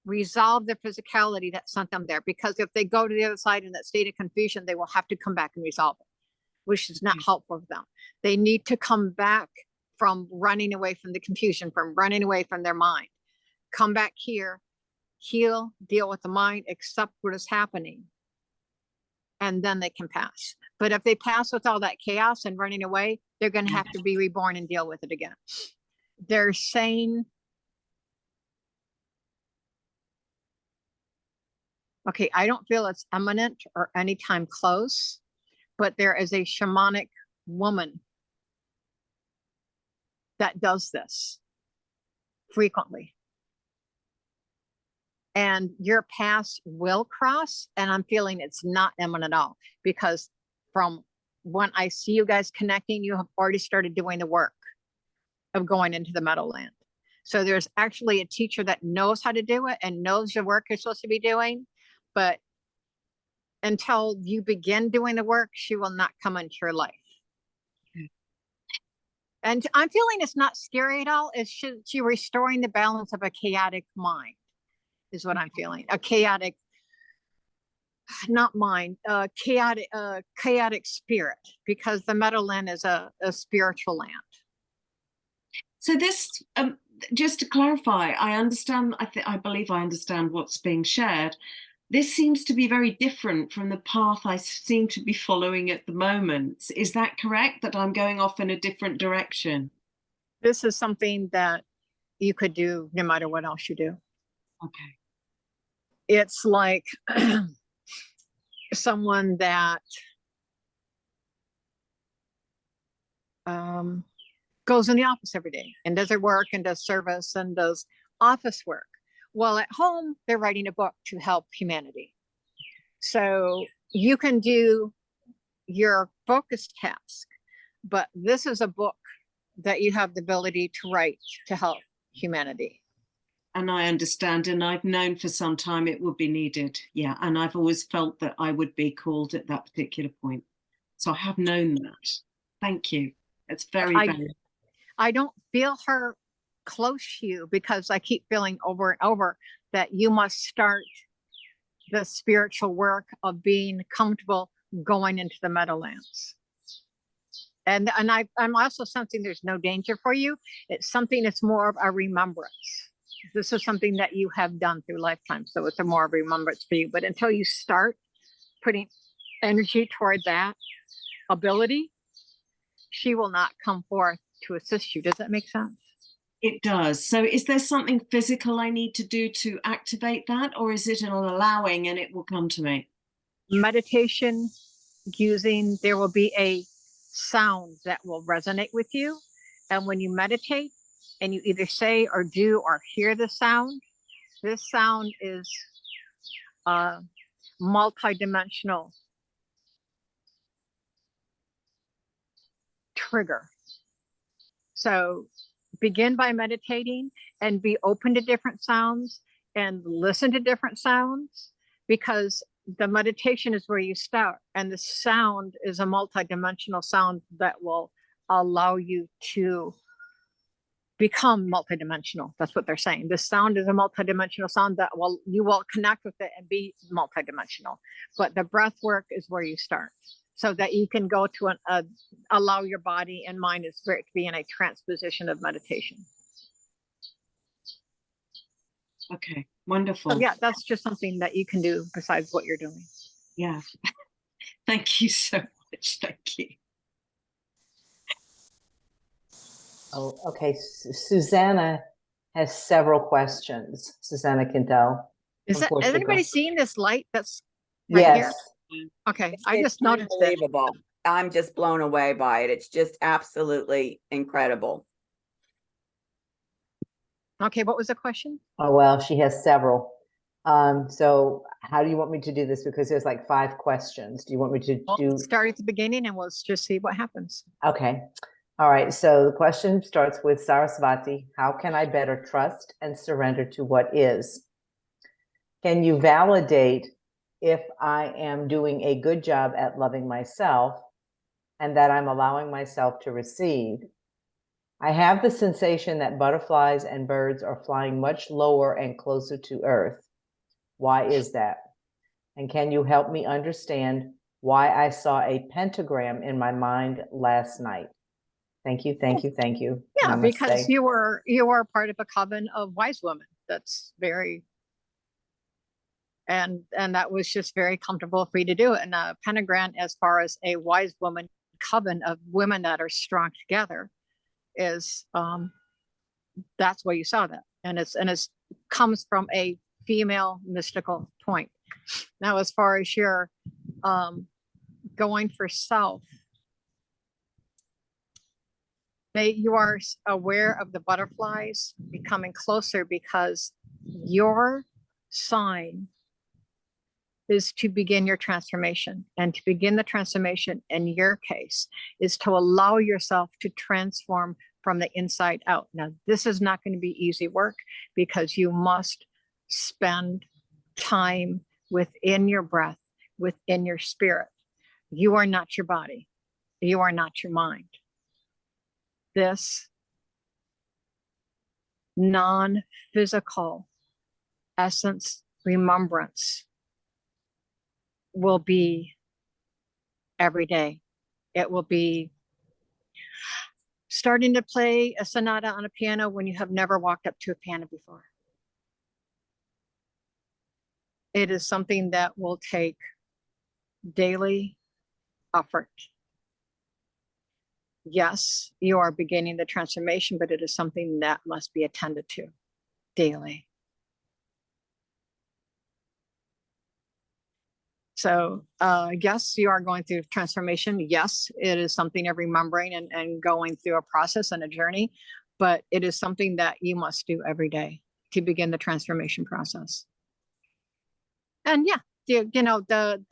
resolve the physicality that sent them there. Because if they go to the other side in that state of confusion, they will have to come back and resolve it, which is not helpful for them. They need to come back from running away from the confusion, from running away from their mind. Come back here, heal, deal with the mind, accept what is happening, and then they can pass. But if they pass with all that chaos and running away, they're going to have to be reborn and deal with it again. They're saying, okay, I don't feel it's imminent or anytime close, but there is a shamanic woman that does this frequently. And your paths will cross, and I'm feeling it's not imminent at all, because from when I see you guys connecting, you have already started doing the work of going into the Meadowland. So there's actually a teacher that knows how to do it and knows the work you're supposed to be doing, but until you begin doing the work, she will not come into your life. And I'm feeling it's not scary at all. It's she restoring the balance of a chaotic mind is what I'm feeling. A chaotic, not mind, chaotic spirit, because the Meadowland is a spiritual land. So this, just to clarify, I understand, I believe I understand what's being shared. This seems to be very different from the path I seem to be following at the moment. Is that correct, that I'm going off in a different direction? This is something that you could do no matter what else you do. Okay. It's like someone that goes in the office every day and does their work and does service and does office work. Well, at home, they're writing a book to help humanity. So you can do your focus task, but this is a book that you have the ability to write to help humanity. And I understand, and I've known for some time it would be needed. Yeah, and I've always felt that I would be called at that particular point. So I have known that. Thank you. It's very valuable. I don't feel her close to you because I keep feeling over and over that you must start the spiritual work of being comfortable going into the Meadowlands. And I'm also sensing there's no danger for you. It's something that's more of a remembrance. This is something that you have done through lifetime. So it's a more of a remembrance for you. But until you start putting energy toward that ability, she will not come forth to assist you. Does that make sense? It does. So is there something physical I need to do to activate that, or is it an allowing and it will come to me? Meditation there will be a sound that will resonate with you. And when you meditate and you either say or do or hear the sound, this sound is multidimensional trigger. So begin by meditating and be open to different sounds and listen to different sounds, because the meditation is where you start, and the sound is a multidimensional sound that will allow you to become multidimensional. That's what they're saying. The sound is a multidimensional sound that you will connect with it and be multidimensional. But the breath work is where you start, so that you can go to allow your body and mind to be in a trance position of meditation. Okay, wonderful. So yeah, that's just something that you can do besides what you're doing. Yeah. Thank you so much. Thank you. Oh, okay. Susanna has several questions. Susanna Quintel. Has Unfortunately, anybody seen this light that's right yes. here? Okay, I It's just noticed it. unbelievable. I'm just blown away by it. It's just absolutely incredible. Okay, what was the question? Oh, well, she has several. So how do you want me to do this? Because there's like 5 questions. Do you want me to do? Start at the beginning and we'll just see what happens. Okay. All right. So the question starts with Saraswati. How can I better trust and surrender to what is? Can you validate if I am doing a good job at loving myself and that I'm allowing myself to receive? I have the sensation that butterflies and birds are flying much lower and closer to Earth. Why is that? And can you help me understand why I saw a pentagram in my mind last night? Thank you, thank you, thank you. Yeah, Namaste. because you were part of a coven of wise women. That's very, and that was just very comfortable for you to do it. And a pentagram, as far as a wise woman coven of women that are strong together, is that's where you saw that, and it's comes from a female mystical point. Now, as far as your going for self, you are aware of the butterflies becoming closer, because your sign is to begin your transformation, and to begin the transformation in your case is to allow yourself to transform from the inside out. Now, this is not going to be easy work, because you must spend time within your breath, within your spirit. You are not your body. You are not your mind. This non-physical essence remembrance will be every day. It will be starting to play a sonata on a piano when you have never walked up to a piano before. It is something that will take daily effort. Yes, you are beginning the transformation, but it is something that must be attended to daily. So yes, you are going through transformation. Yes, it is something of remembering and going through a process and a journey, but it is something that you must do every day to begin the transformation process. And yeah, you know,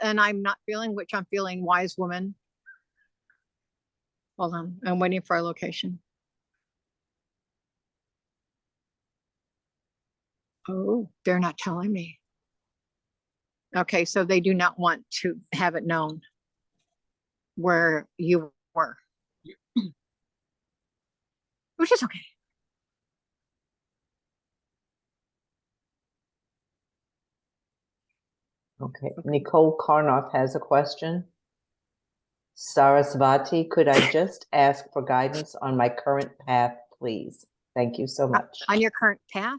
and I'm not feeling, which I'm feeling wise woman. Hold on, I'm waiting for a location. Oh, they're not telling me. Okay, so they do not want to have it known where you were, which is okay. Okay, Nicole Karnoff has a question. Saraswati, could I just ask for guidance on my current path, please? Thank you so much. On your current path?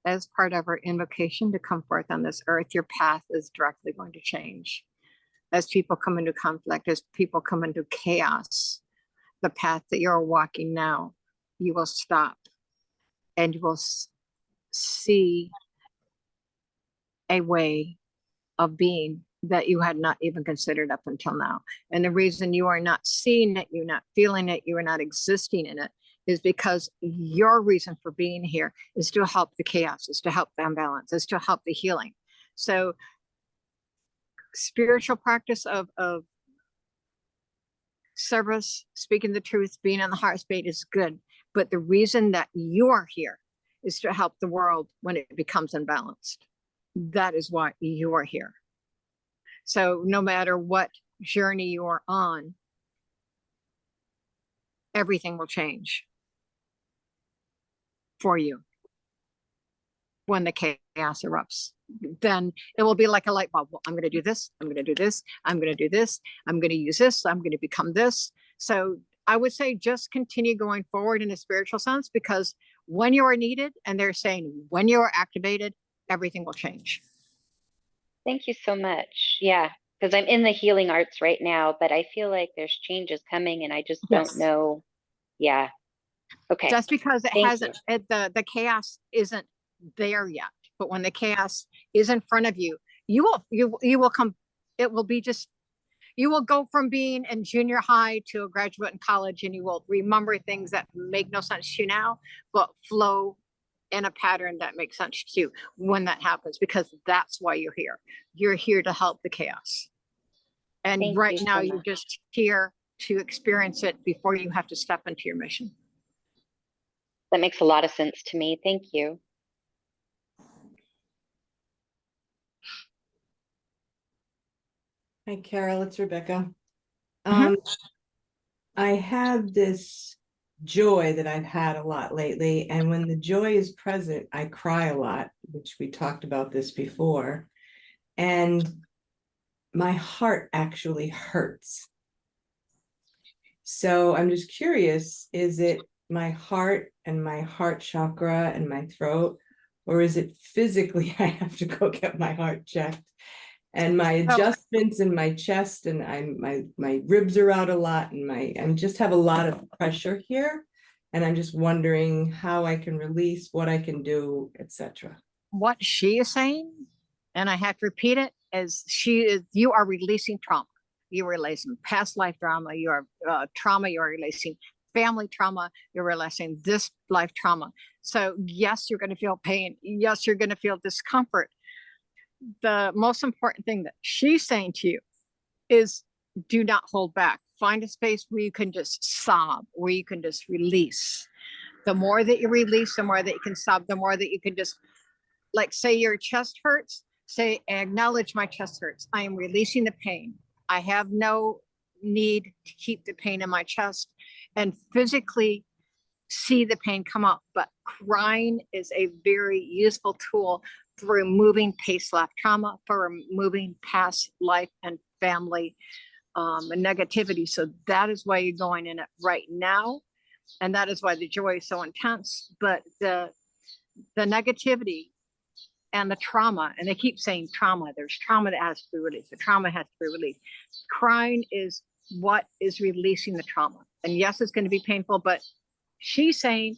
As part of our invocation to come forth on this earth, your path is directly going to change. As people come into conflict, as people come into chaos, the path that you're walking now, you will stop and you will see a way of being that you had not even considered up until now. And the reason you are not seeing it, you're not feeling it, you are not existing in it, is because your reason for being here is to help the chaos, is to help the imbalance, is to help the healing. So spiritual practice of service, speaking the truth, being in the heart space is good. But the reason that you are here is to help the world when it becomes unbalanced. That is why you are here. So no matter what journey you are on, everything will change for you when the chaos erupts. Then it will be like a light bulb. Well, I'm going to do this. I'm going to do this. I'm going to do this. I'm going to use this. I'm going to become this. So I would say just continue going forward in a spiritual sense, because when you are needed, and they're saying when you are activated, everything will change. Thank you so much. Yeah, because I'm in the healing arts right now, but I feel like there's changes coming and I just don't know. Yeah. Okay. Just because it Thank hasn't, the chaos isn't there yet, but when the chaos is in front of you, you will come, it will be just, you will go from being in junior high to a graduate in college, and you will remember things that make no sense to you now, but flow in a pattern that makes sense to you when that happens, because that's why you're here. You're here to help the chaos. And Thank right you now so you're much. just here to experience it before you have to step into your mission. That makes a lot of sense to me. Thank you. Hi, Carol, it's Rebecca. Mhm. I have this joy that I've had a lot lately, and when the joy is present, I cry a lot, which we talked about this before, and my heart actually hurts. So I'm just curious, is it my heart and my heart chakra and my throat, or is it physically I have to go get my heart checked? And my adjustments in my chest, and my ribs are out a lot, and I just have a lot of pressure here, and I'm just wondering how I can release, what I can do, etc. What she is saying, and I have to repeat it, is you are releasing trauma. You are releasing past life trauma. You are trauma. You are releasing family trauma. You're releasing this life trauma. So yes, you're going to feel pain. Yes, you're going to feel discomfort. The most important thing that she's saying to you is do not hold back. Find a space where you can just sob, where you can just release. The more that you release, the more that you can sob, the more that you can just, like, say your chest hurts, say, acknowledge my chest hurts. I am releasing the pain. I have no need to keep the pain in my chest, and physically see the pain come up. But crying is a very useful tool for removing past life trauma, for removing past life and family and negativity. So that is why you're going in it right now. And that is why the joy is so intense. But the negativity and the trauma, and they keep saying trauma, there's trauma that has to be released. The trauma has to be released. Crying is what is releasing the trauma. And yes, it's going to be painful, but she's saying,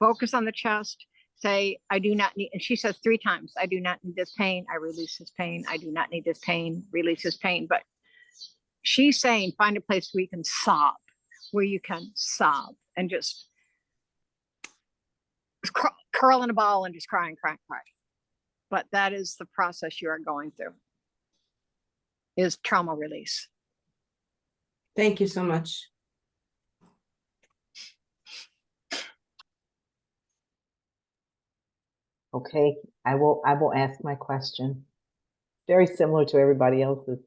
focus on the chest, say, I do not need, and she says 3 times, I do not need this pain, I release this pain, I do not need this pain, release this pain. But she's saying, find a place where you can sob, and just curl in a ball and just cry and cry and cry. But that is the process you are going through, is trauma release. Thank you so much. Okay, I will ask my question. Very similar to everybody else's.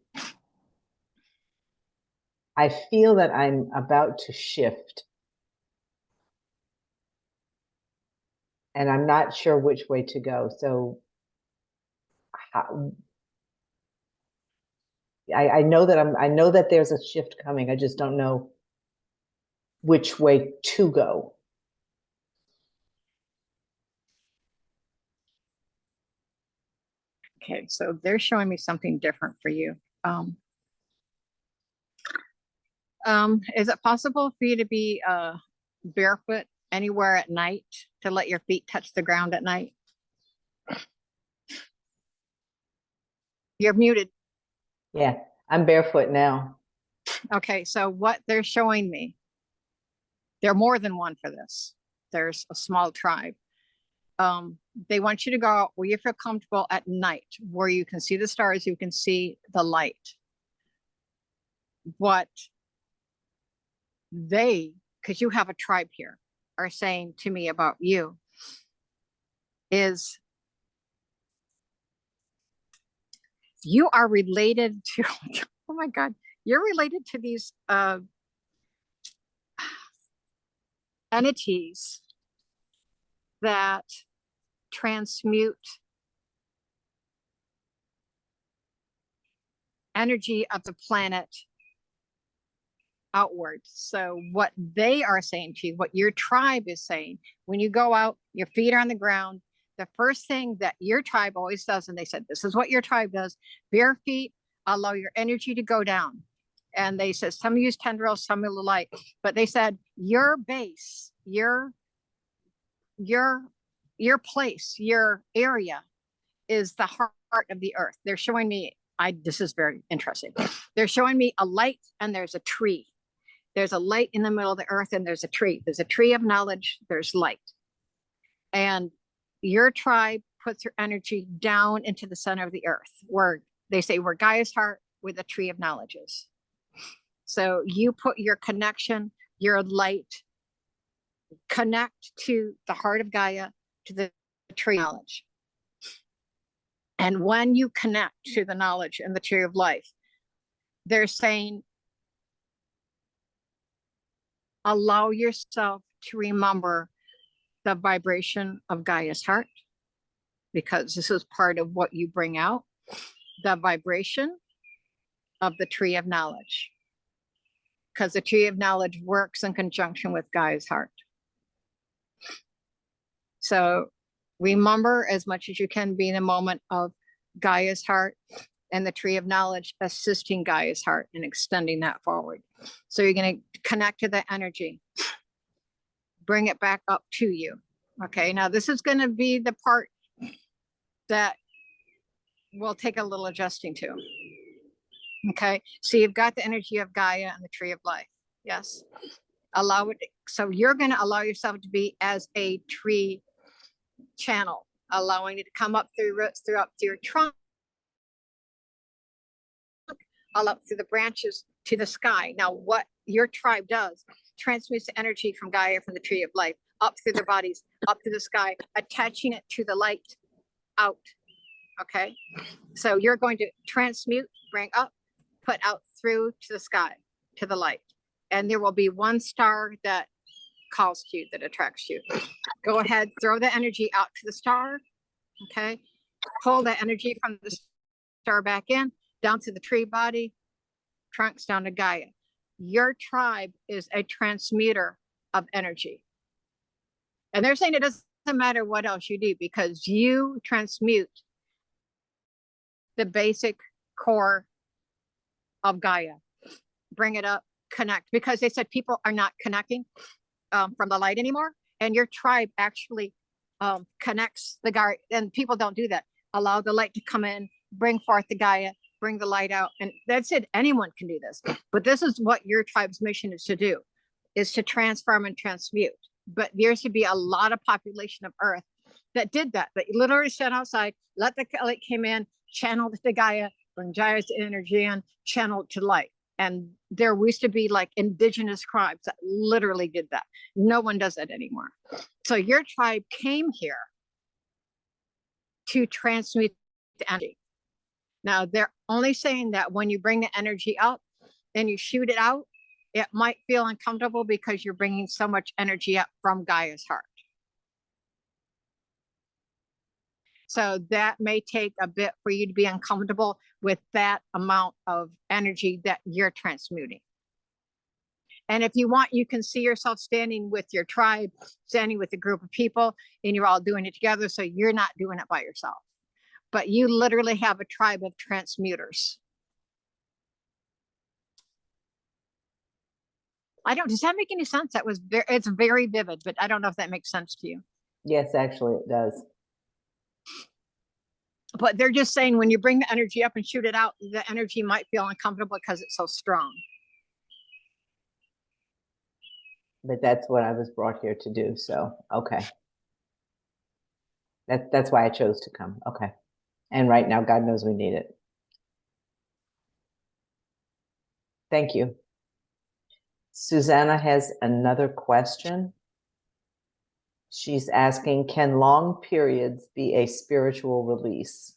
I feel that I'm about to shift and I'm not sure which way to go. So I know that I know that there's a shift coming. I just don't know which way to go. Okay, so they're showing me something different for you. Is it possible for you to be barefoot anywhere at night, to let your feet touch the ground at night? You're muted. Yeah, I'm barefoot now. Okay, so what they're showing me, there are more than one for this. There's a small tribe. They want you to go out where you feel comfortable at night, where you can see the stars, you can see the light. What they, because you have a tribe here, are saying to me about you is you are related to, oh my God, you're related to these entities that transmute energy of the planet outward. So what they are saying to you, what your tribe is saying, when you go out, your feet are on the ground, the first thing that your tribe always does, and they said, this is what your tribe does, bare feet, allow your energy to go down. And they said, some use tendrils, some use light, but they said, your base, your place, your area is the heart of the earth. They're showing me, this is very interesting. They're showing me a light and there's a tree. There's a light in the middle of the earth and there's a tree. There's a tree of knowledge, there's light. And your tribe puts your energy down into the center of the earth, where they say where Gaia's heart, where the tree of knowledge is. So you put your connection, your light, connect to the heart of Gaia, to the tree of knowledge. And when you connect to the knowledge and the tree of life, they're saying, allow yourself to remember the vibration of Gaia's heart, because this is part of what you bring out, the vibration of the tree of knowledge, because the tree of knowledge works in conjunction with Gaia's heart. So remember as much as you can be in the moment of Gaia's heart and the tree of knowledge assisting Gaia's heart and extending that forward. So you're going to connect to the energy, bring it back up to you. Okay, now this is going to be the part that will take a little adjusting to. Okay, so you've got the energy of Gaia and the tree of life. Yes, allow it. So you're going to allow yourself to be as a tree channel, allowing it to come up through roots, up through your trunk, all up through the branches to the sky. Now, what your tribe does, transmits the energy from Gaia, from the tree of life, up through their bodies, up to the sky, attaching it to the light out. Okay, so you're going to transmute, bring up, put out through to the sky, to the light. And there will be one star that calls to you, that attracts you. Go ahead, throw the energy out to the star. Okay, pull the energy from the star back in, down to the tree body, trunks down to Gaia. Your tribe is a transmuter of energy. And they're saying it doesn't matter what else you do, because you transmute the basic core of Gaia. Bring it up, connect, because they said people are not connecting from the light anymore. And your tribe actually connects the Gaia, and people don't do that. Allow the light to come in, bring forth the Gaia, bring the light out. And that's it. Anyone can do this. But this is what your tribe's mission is to do, is to transform and transmute. But there used to be a lot of population of Earth that did that. That literally sat outside, let the light come in, channeled the Gaia, bring Gaia's energy in, channeled to light. And there used to be like indigenous tribes that literally did that. No one does that anymore. So your tribe came here to transmute the energy. Now they're only saying that when you bring the energy up and you shoot it out, it might feel uncomfortable because you're bringing so much energy up from Gaia's heart. So that may take a bit for you to be uncomfortable with that amount of energy that you're transmuting. And if you want, you can see yourself standing with your tribe, standing with a group of people, and you're all doing it together. So you're not doing it by yourself, but you literally have a tribe of transmuters. Does that make any sense? It's very vivid, but I don't know if that makes sense to you. Yes, actually it does. But they're just saying when you bring the energy up and shoot it out, the energy might feel uncomfortable because it's so strong. But that's what I was brought here to do. So, okay. That's why I chose to come. Okay. And right now, God knows we need it. Thank you. Susanna has another question. She's asking, can long periods be a spiritual release?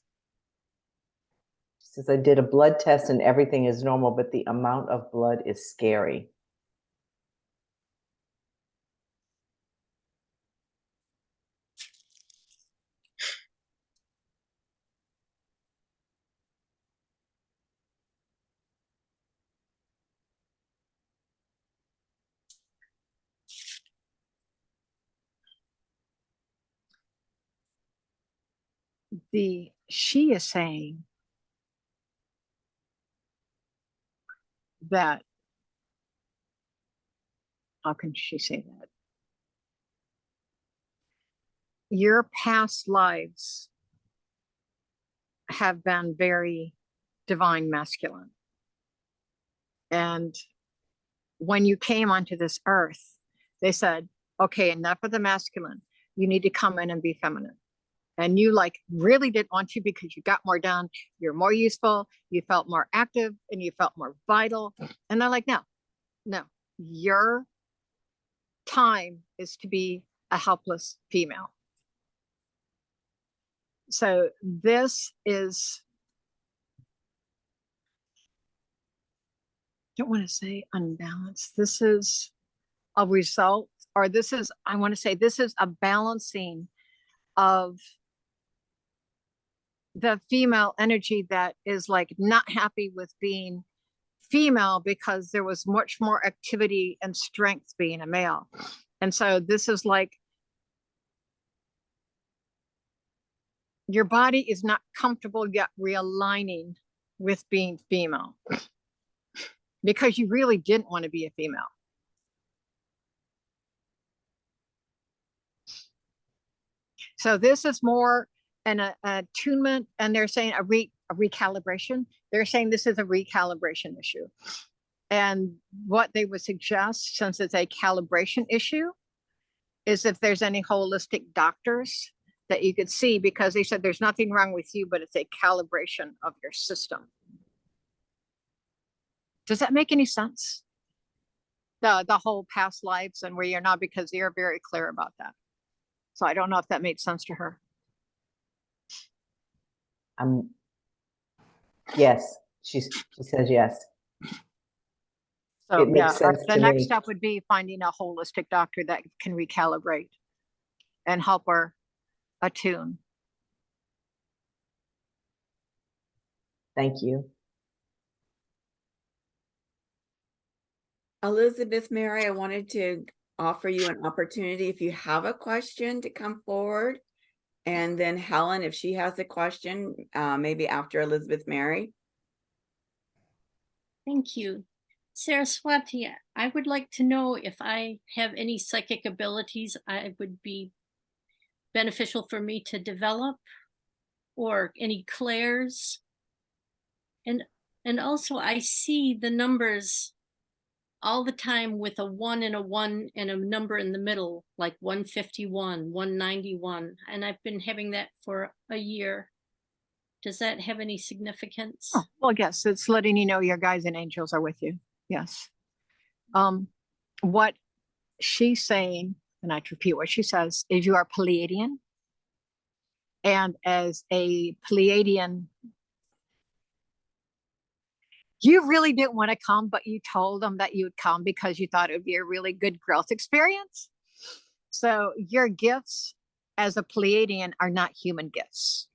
She says, I did a blood test and everything is normal, but the amount of blood is scary. She is saying that, how can she say that? Your past lives have been very divine masculine. And when you came onto this earth, they said, okay, enough of the masculine. You need to come in and be feminine. And you really didn't want to because you got more done. You're more useful. You felt more active and you felt more vital. And they're like, no, your time is to be a helpless female. So this is, I don't want to say unbalanced. This is a result, or this is a balancing of the female energy that is not happy with being female because there was much more activity and strength being a male. And so this is your body is not comfortable yet realigning with being female because you really didn't want to be a female. So this is more an attunement, and they're saying a recalibration. They're saying this is a recalibration issue. And what they would suggest, since it's a calibration issue, is if there's any holistic doctors that you could see, because they said there's nothing wrong with you, but it's a calibration of your system. Does that make any sense? The whole past lives and where you're not, because they're very clear about that. So I don't know if that made sense to her. Yes, she says yes. So it makes sense the to next me. step would be finding a holistic doctor that can recalibrate and help her attune. Thank you. Elizabeth Mary, I wanted to offer you an opportunity if you have a question to come forward. And then Helen, if she has a question, maybe after Elizabeth Mary. Thank you. Saraswati, I would like to know if I have any psychic abilities I would be beneficial for me to develop, or any clairs. And also I see the numbers all the time with a 1 and a 1 and a number in the middle, like 151, 191. And I've been having that for a year. Does that have any significance? Oh, well, yes, it's letting you know your guides and angels are with you. Yes. What she's saying, and I repeat what she says, is you are Pleiadian. And as a Pleiadian, you really didn't want to come, but you told them that you would come because you thought it would be a really good growth experience. So your gifts as a Pleiadian are not human gifts.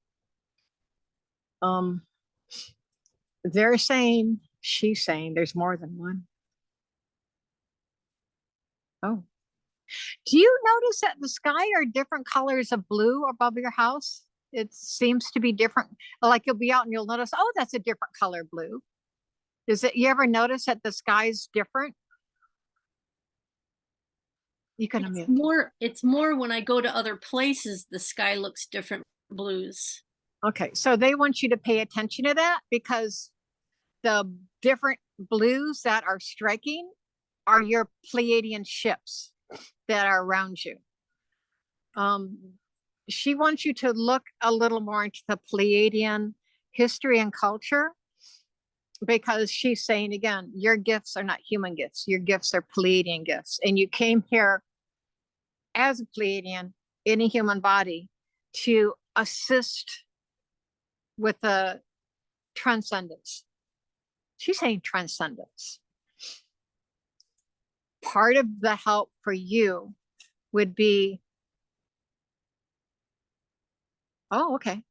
They're saying, she's saying there's more than one. Oh. Do you notice that the sky are different colors of blue above your house? It seems to be different. Like you'll be out and you'll notice, oh, that's a different color blue. You ever notice that the sky's different? You can unmute. It's more when I go to other places, the sky looks different blues. Okay, so they want you to pay attention to that because the different blues that are striking are your Pleiadian ships that are around you. She wants you to look a little more into the Pleiadian history and culture, because she's saying again, your gifts are not human gifts. Your gifts are Pleiadian gifts. And you came here as a Pleiadian in a human body to assist with the transcendence. She's saying transcendence. Part of the help for you would be, oh, okay,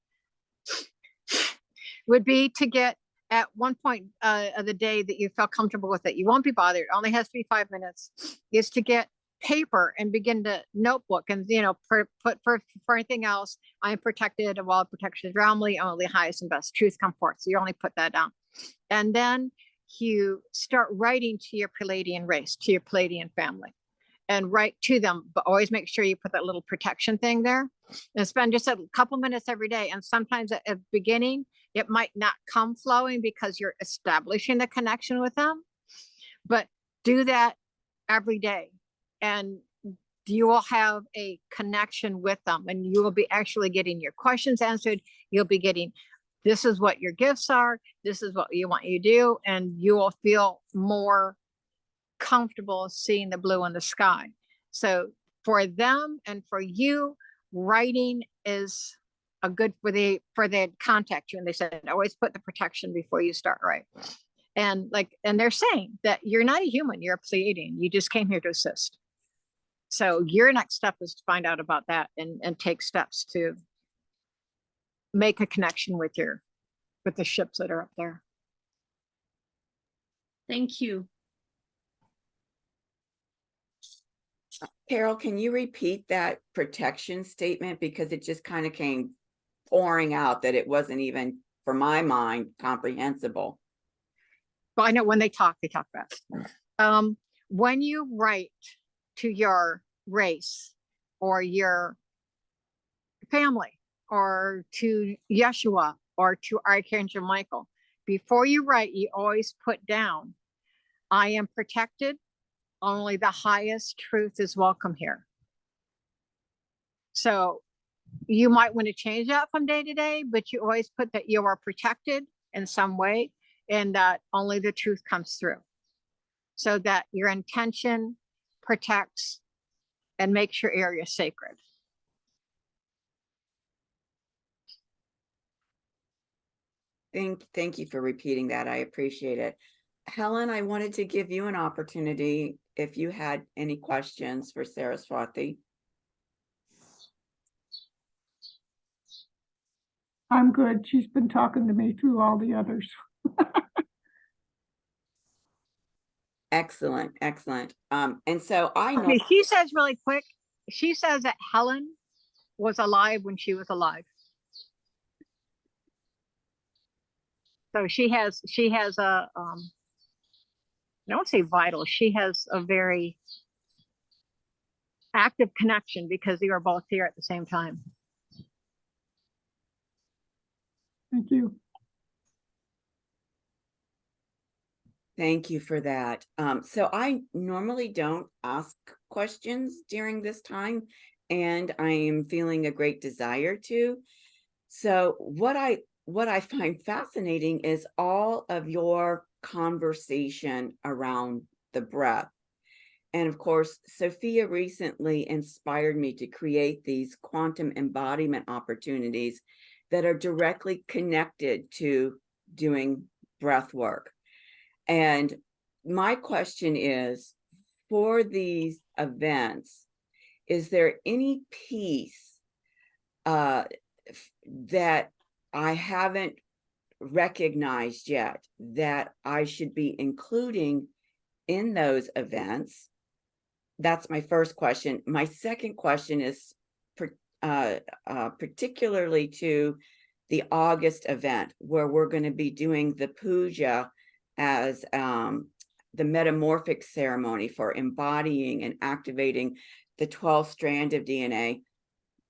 would be to get at one point of the day that you felt comfortable with it. You won't be bothered. It only has to be 5 minutes. Is to get paper and begin to notebook and, you know, put for anything else. I am protected of all protections around me. Only the highest and best truth come forth. So you only put that down. And then you start writing to your Pleiadian race, to your Pleiadian family, and write to them, but always make sure you put that little protection thing there and spend just a couple minutes every day. And sometimes at the beginning, it might not come flowing because you're establishing the connection with them, but do that every day. And you will have a connection with them, and you will be actually getting your questions answered. You'll be getting, this is what your gifts are. This is what you want you to do. And you will feel more comfortable seeing the blue in the sky. So for them and for you, writing is a good for they contact you. And they said, always put the protection before you start, right? And they're saying that you're not a human, you're a Pleiadian. You just came here to assist. So your next step is to find out about that and take steps to make a connection with the ships that are up there. Thank you. Carol, can you repeat that protection statement? Because it just kind of came pouring out that it wasn't even, for my mind, comprehensible. Well, I know when they talk fast. When you write to your race or your family or to Yeshua or to Archangel Michael, before you write, you always put down, I am protected. Only the highest truth is welcome here. So you might want to change that from day to day, but you always put that you are protected in some way and that only the truth comes through. So that your intention protects and makes your area sacred. Thank you for repeating that. I appreciate it. Helen, I wanted to give you an opportunity if you had any questions for Saraswati. I'm good. She's been talking to me through all the others. Excellent, excellent. And so I know. Okay, she says really quick, she says that Helen was alive when she was alive. So she has a, I don't say vital, she has a very active connection because they were both here at the same time. Thank you. Thank you for that. So I normally don't ask questions during this time, and I am feeling a great desire to. So what I find fascinating is all of your conversation around the breath. And of course, Sophia recently inspired me to create these quantum embodiment opportunities that are directly connected to doing breath work. And my question is, for these events, is there any piece that I haven't recognized yet that I should be including in those events? That's my first question. My second question is particularly to the August event, where we're going to be doing the puja as the metamorphic ceremony for embodying and activating the 12th strand of DNA.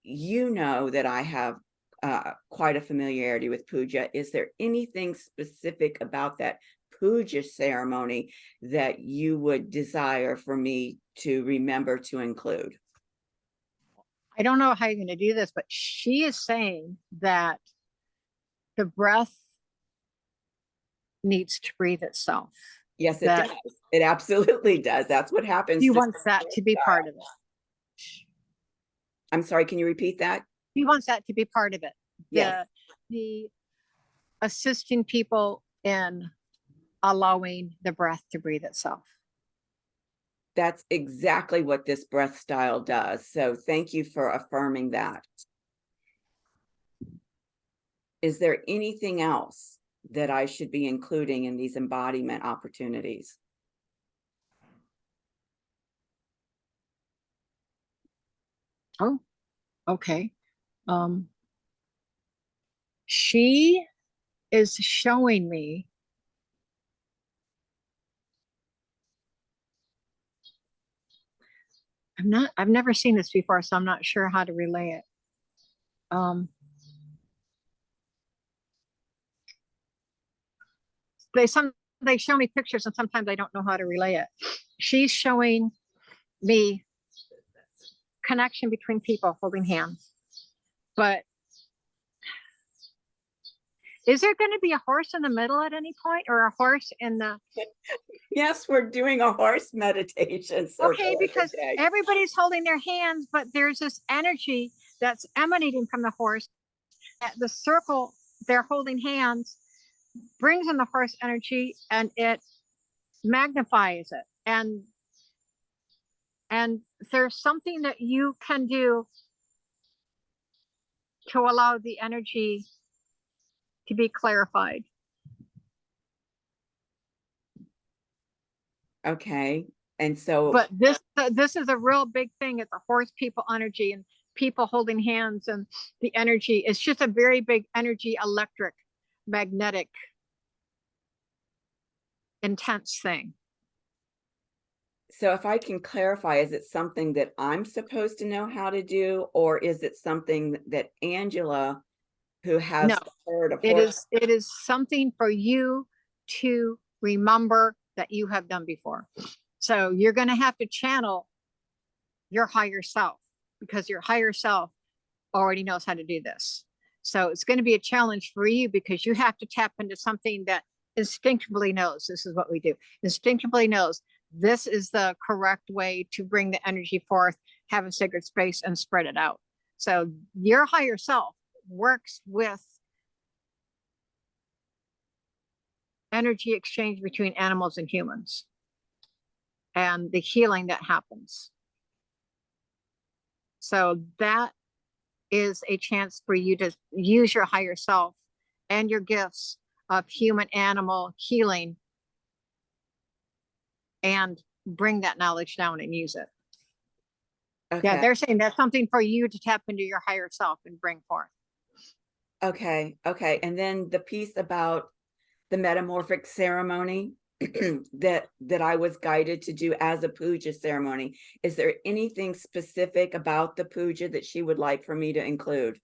You know that I have quite a familiarity with puja. Is there anything specific about that puja ceremony that you would desire for me to remember to include? I don't know how you're going to do this, but she is saying that the breath needs to breathe itself. Yes, it does. It absolutely does. That's what happens. He wants that to be part of it. I'm sorry, can you repeat that? He wants that to be part of it. Yes. The assisting people in allowing the breath to breathe itself. That's exactly what this breath style does. So thank you for affirming that. Is there anything else that I should be including in these embodiment opportunities? Oh, okay. She is showing me I've never seen this before, so I'm not sure how to relay it. They show me pictures and sometimes I don't know how to relay it. She's showing me connection between people holding hands, but is there going to be a horse in the middle at any point, or a horse in the? Yes, we're doing a horse meditation. Okay, because everybody's holding their hands, but there's this energy that's emanating from the horse. At the circle, they're holding hands, brings in the horse energy, and it magnifies it. And there's something that you can do to allow the energy to be clarified. Okay. And so, but this is a real big thing. It's a horse people energy and people holding hands, and the energy is just a very big energy, electric, magnetic, intense thing. So if I can clarify, is it something that I'm supposed to know how to do, or is it something that Angela, who has No, heard of it is something for you to remember that you have done before. So you're going to have to channel your higher self, because your higher self already knows how to do this. So it's going to be a challenge for you, because you have to tap into something that instinctively knows this is what we do. Instinctively knows this is the correct way to bring the energy forth, have a sacred space, and spread it out. So your higher self works with energy exchange between animals and humans and the healing that happens. So that is a chance for you to use your higher self and your gifts of human animal healing and bring that knowledge down and use it. Okay. Yeah, they're saying that's something for you to tap into your higher self and bring forth. Okay. Okay. And then the piece about the metamorphic ceremony that I was guided to do as a puja ceremony. Is there anything specific about the puja that she would like for me to include?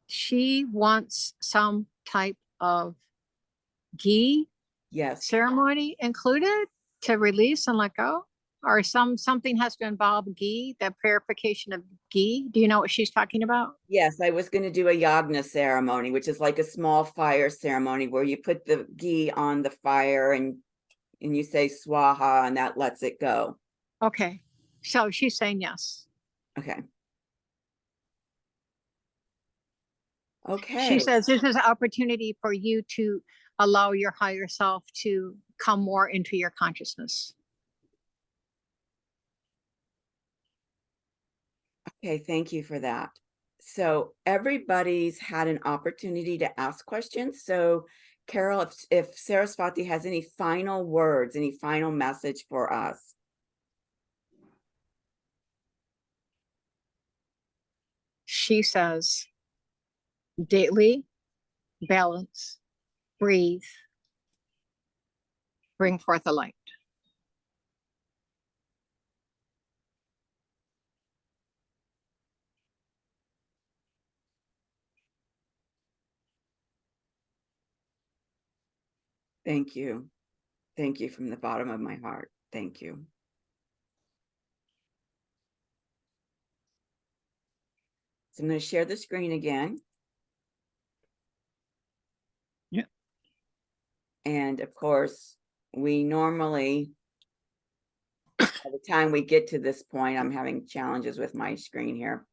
She wants some type of ghee ceremony included to release and let go, or something has to involve ghee, the purification of ghee. Do you know what she's talking about? Yes, I was going to do a yagna ceremony, which is like a small fire ceremony where you put the ghee on the fire and you say swaha, and that lets it go. Okay, so she's saying yes. Okay. Okay. She says this is an opportunity for you to allow your higher self to come more into your consciousness. Okay, thank you for that. So everybody's had an opportunity to ask questions. So Carol, if Saraswati has any final words, any final message for us. She says, daily balance, breathe, bring forth a light. Thank you. Thank you from the bottom of my heart. Thank you. So I'm going to share the screen again. Yeah. And of course, we normally, by the time we get to this point, I'm having challenges with my screen here.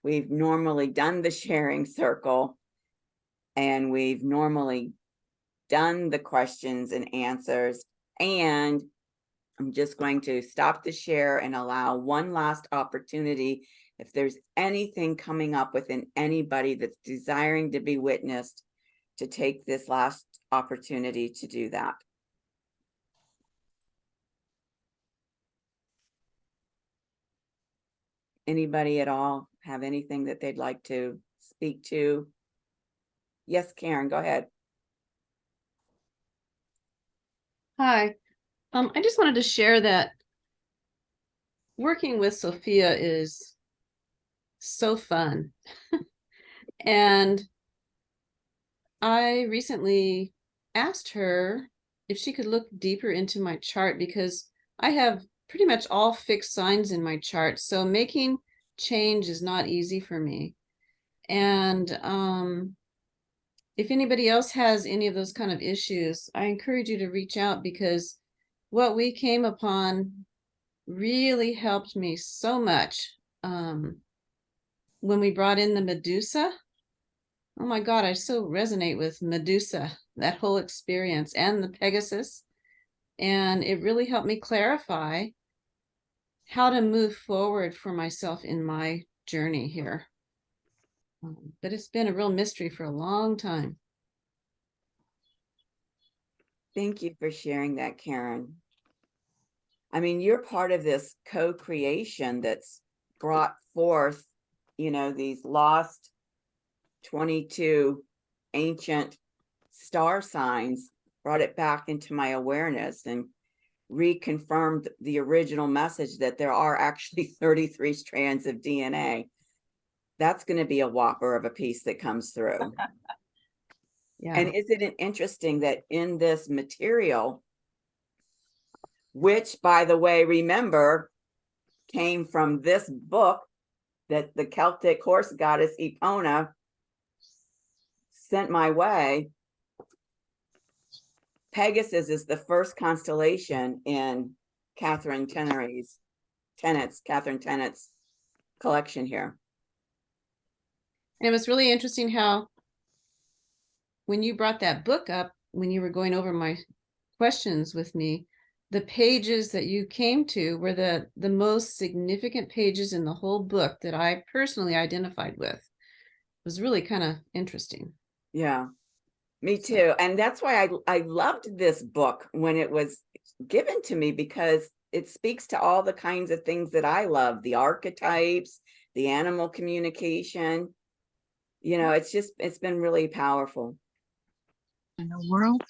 We've normally done the sharing circle, and we've normally done the questions and answers. And I'm just going to stop the share and allow one last opportunity. If there's anything coming up within anybody that's desiring to be witnessed, to take this last opportunity to do that. Anybody at all have anything that they'd like to speak to? Yes, Karen, go ahead. Hi. I just wanted to share that working with Sophia is so fun. And I recently asked her if she could look deeper into my chart, because I have pretty much all fixed signs in my chart. So making change is not easy for me. And if anybody else has any of those kind of issues, I encourage you to reach out, because what we came upon really helped me so much. When we brought in the Medusa, oh my God, I so resonate with Medusa, that whole experience, and the Pegasus. And it really helped me clarify how to move forward for myself in my journey here. But it's been a real mystery for a long time. Thank you for sharing that, Karen. I mean, you're part of this co-creation that's brought forth, you know, these lost 22 ancient star signs, brought it back into my awareness and reconfirmed the original message that there are actually 33 strands of DNA. That's going to be a whopper of a piece that comes through. Yeah. And isn't it interesting that in this material, which, by the way, remember, came from this book that the Celtic horse goddess Epona sent my way, Pegasus is the first constellation in Catherine Tennant's collection here. And it was really interesting how when you brought that book up, when you were going over my questions with me, the pages that you came to were the most significant pages in the whole book that I personally identified with. It was really kind of interesting. Yeah, me too. And that's why I loved this book when it was given to me, because it speaks to all the kinds of things that I love, the archetypes, the animal communication. You know, it's been really powerful. In the world.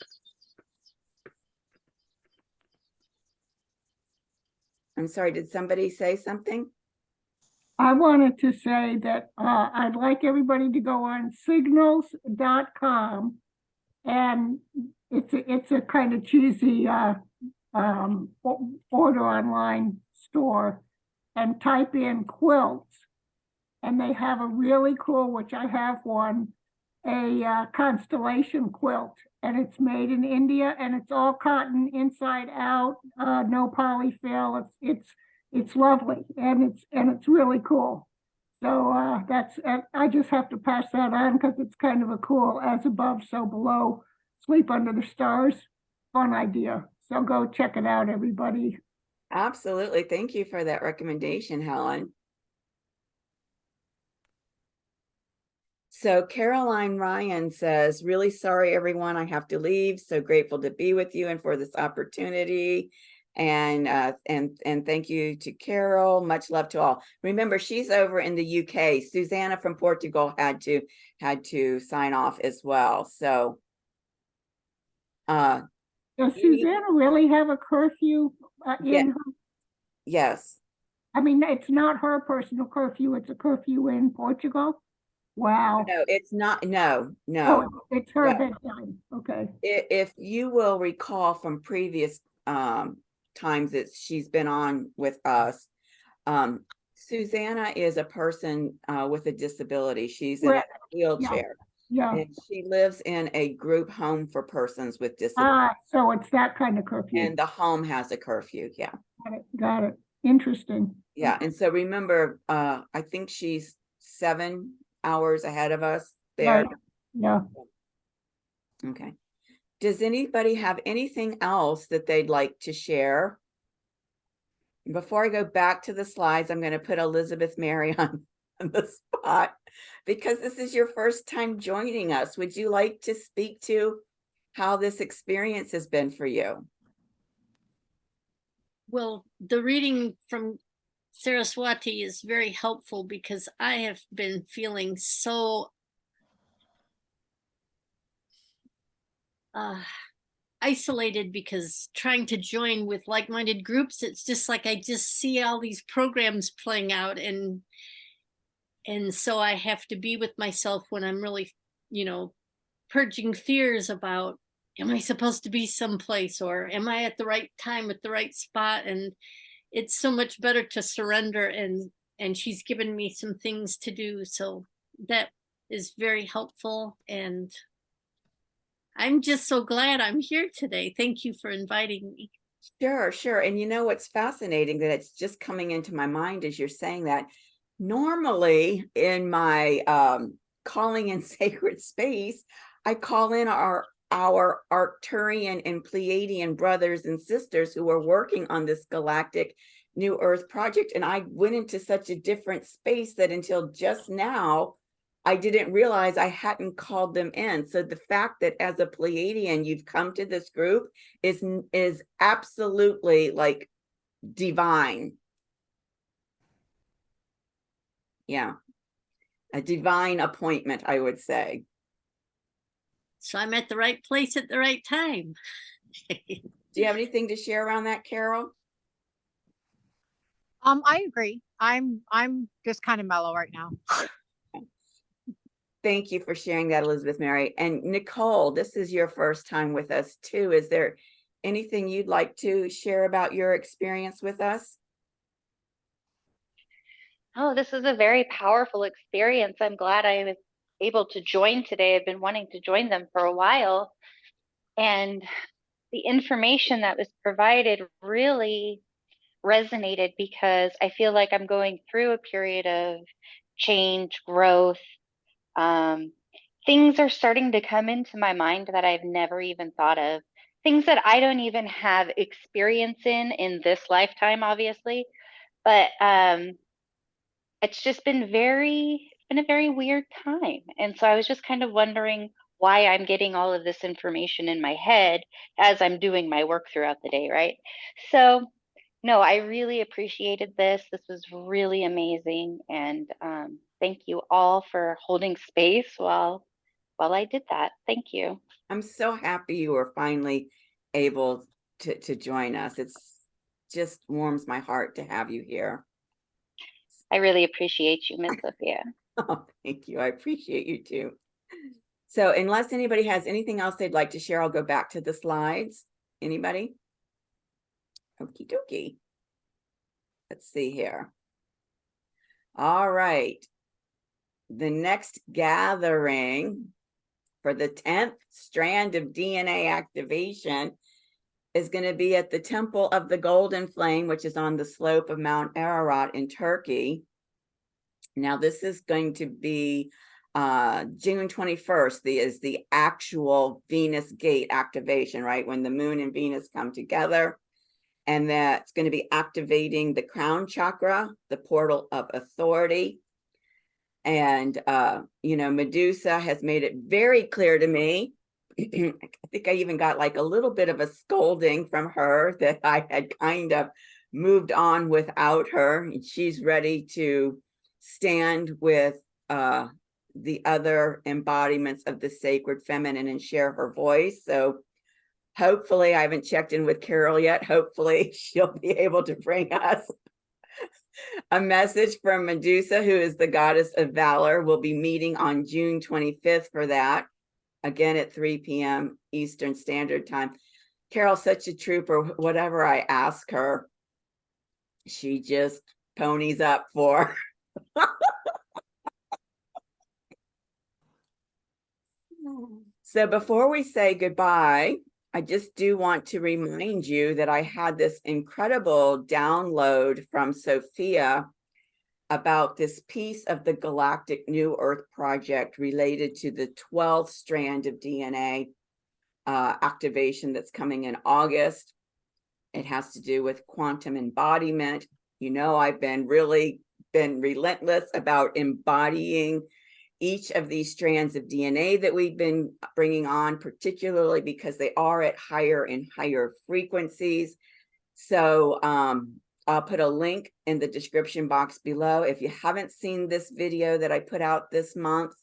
I'm sorry, did somebody say something? I wanted to say that I'd like everybody to go on signals.com, and it's a kind of cheesy order online store, and type in quilts, and they have a really cool, which I have one, a constellation quilt, and it's made in India, and it's all cotton inside out, no polyfill. It's lovely, and it's really cool. So I just have to pass that on, because it's kind of a cool, as above, so below, sleep under the stars, fun idea. So go check it out, everybody. Absolutely. Thank you for that recommendation, Helen. So Caroline Ryan says, really sorry, everyone, I have to leave. So grateful to be with you and for this opportunity. And thank you to Carol. Much love to all. Remember, she's over in the UK. Susanna from Portugal had to sign off as well. So Does Susanna really have a curfew in her? Yes. I mean, it's not her personal curfew, it's a curfew in Portugal? Wow. No, it's not. No. Oh, it's her Yeah. bedtime. Okay. If you will recall from previous times that she's been on with us, Susanna is a person with a disability. She's in a wheelchair. Yeah. And she lives in a group home for persons with disabilities. So it's that kind of curfew. And the home has a curfew. Yeah. Got it. Interesting. Yeah. And so remember, I think she's 7 hours ahead of us there. Right. Yeah. Okay. Does anybody have anything else that they'd like to share? Before I go back to the slides, I'm going to put Elizabeth Mary on the spot because this is your first time joining us. Would you like to speak to how this experience has been for you? Well, the reading from Saraswati is very helpful because I have been feeling so isolated because trying to join with like-minded groups, it's just like I just see all these programs playing out, and so I have to be with myself when I'm really, purging fears about, am I supposed to be someplace, or am I at the right time at the right spot? And it's so much better to surrender, and she's given me some things to do, so that is very helpful. And I'm just so glad I'm here today. Thank you for inviting me. Sure. And you know what's fascinating, that it's just coming into my mind as you're saying that. Normally in my calling in sacred space, I call in our Arcturian and Pleiadian brothers and sisters who are working on this galactic New Earth project. And I went into such a different space that until just now, I didn't realize I hadn't called them in. So the fact that as a Pleiadian, you've come to this group is absolutely like divine. Yeah. A divine appointment, I would say. So I'm at the right place at the right time. Do you have anything to share around that, Carol? I agree. I'm just kind of mellow right now. Thank you for sharing that, Elizabeth Mary. And Nicole, this is your first time with us too. Is there anything you'd like to share about your experience with us? Oh, this is a very powerful experience. I'm glad I was able to join today. I've been wanting to join them for a while. And the information that was provided really resonated because I feel like I'm going through a period of change, growth. Things are starting to come into my mind that I've never even thought of. Things that I don't even have experience in this lifetime, obviously. But it's just been a very weird time. And so I was just kind of wondering why I'm getting all of this information in my head as I'm doing my work throughout the day, right? So no, I really appreciated this. This was really amazing. And thank you all for holding space while I did that. Thank you. I'm so happy you were finally able to join us. It's just warms my heart to have you here. I really appreciate you, Miss Sophia. Oh, thank you. I appreciate you too. So unless anybody has anything else they'd like to share, I'll go back to the slides. Anybody? Okie dokie. Let's see here. All right. The next gathering for the 10th strand of DNA activation is going to be at the Temple of the Golden Flame, which is on the slope of Mount Ararat in Turkey. Now, this is going to be June 21st, is the actual Venus gate activation, right? When the moon and Venus come together. And that's going to be activating the crown chakra, the portal of authority. And, you know, Medusa has made it very clear to me. I think I even got like a little bit of a scolding from her that I had kind of moved on without her. And she's ready to stand with the other embodiments of the sacred feminine and share her voice. So hopefully, I haven't checked in with Carol yet. Hopefully she'll be able to bring us a message from Medusa, who is the goddess of valor. We'll be meeting on June 25th for that, again at 3 p.m. Eastern Standard Time. Carol's such a trooper. Whatever I ask her, she just ponies up for. So before we say goodbye, I just do want to remind you that I had this incredible download from Sophia about this piece of the Galactic New Earth Project related to the 12th strand of DNA activation that's coming in August. It has to do with quantum embodiment. You know, I've been relentless about embodying each of these strands of DNA that we've been bringing on, particularly because they are at higher and higher frequencies. So I'll put a link in the description box below. If you haven't seen this video that I put out this month,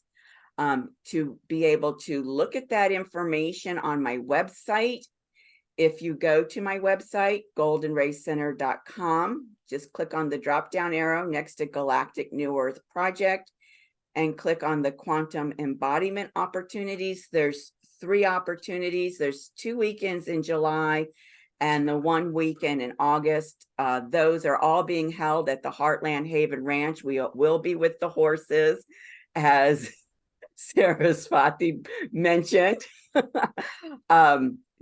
to be able to look at that information on my website. If you go to my website, goldenraycenter.com, just click on the drop-down arrow next to Galactic New Earth Project and click on the quantum embodiment opportunities. There's 3 opportunities. There's 2 weekends in July and the 1 weekend in August. Those are all being held at the Heartland Haven Ranch. We will be with the horses, as Saraswati mentioned.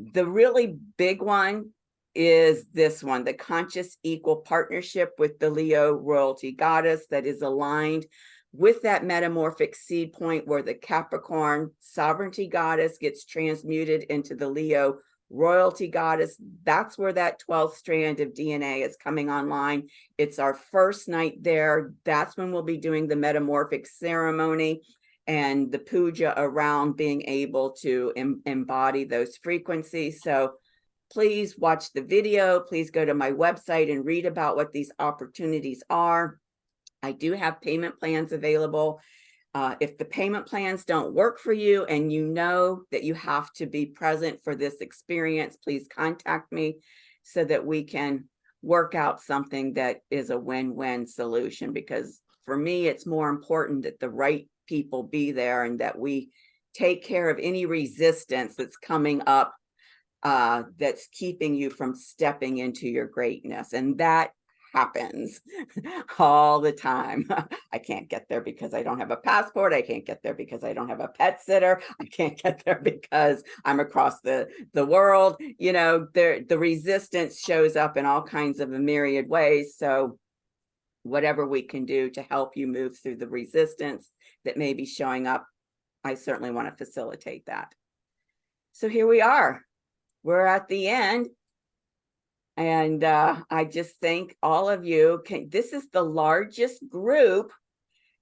The really big one is this one, the Conscious Equal Partnership with the Leo Royalty Goddess, that is aligned with that metamorphic seed point where the Capricorn Sovereignty Goddess gets transmuted into the Leo Royalty Goddess. That's where that 12th strand of DNA is coming online. It's our first night there. That's when we'll be doing the metamorphic ceremony and the puja around being able to embody those frequencies. So please watch the video. Please go to my website and read about what these opportunities are. I do have payment plans available. If the payment plans don't work for you and you know that you have to be present for this experience, please contact me so that we can work out something that is a win-win solution. Because for me, it's more important that the right people be there and that we take care of any resistance that's coming up that's keeping you from stepping into your greatness. And that happens all the time. I can't get there because I don't have a passport. I can't get there because I don't have a pet sitter. I can't get there because I'm across the world. You know, the resistance shows up in all kinds of a myriad ways. So whatever we can do to help you move through the resistance that may be showing up, I certainly want to facilitate that. So here we are. We're at the end. And I just thank all of you. This is the largest group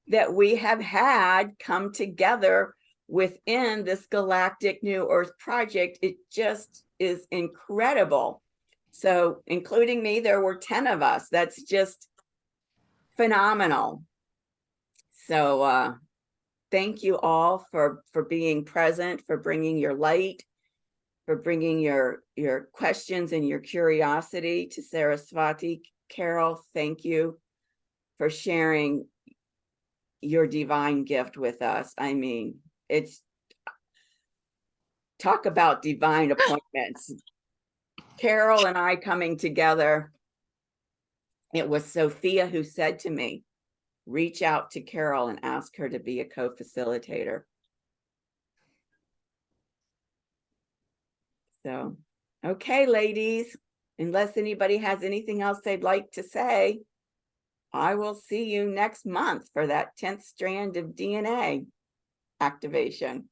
that we have had come together within this Galactic New Earth Project. It just is incredible. So including me, there were 10 of us. That's just phenomenal. So thank you all for being present, for bringing your light, for bringing your questions and your curiosity to Saraswati. Carol, thank you for sharing your divine gift with us. I mean, it's talk about divine appointments. Carol and I coming together. It was Sophia who said to me, reach out to Carol and ask her to be a co-facilitator. So, okay, ladies, unless anybody has anything else they'd like to say, I will see you next month for that 10th strand of DNA activation.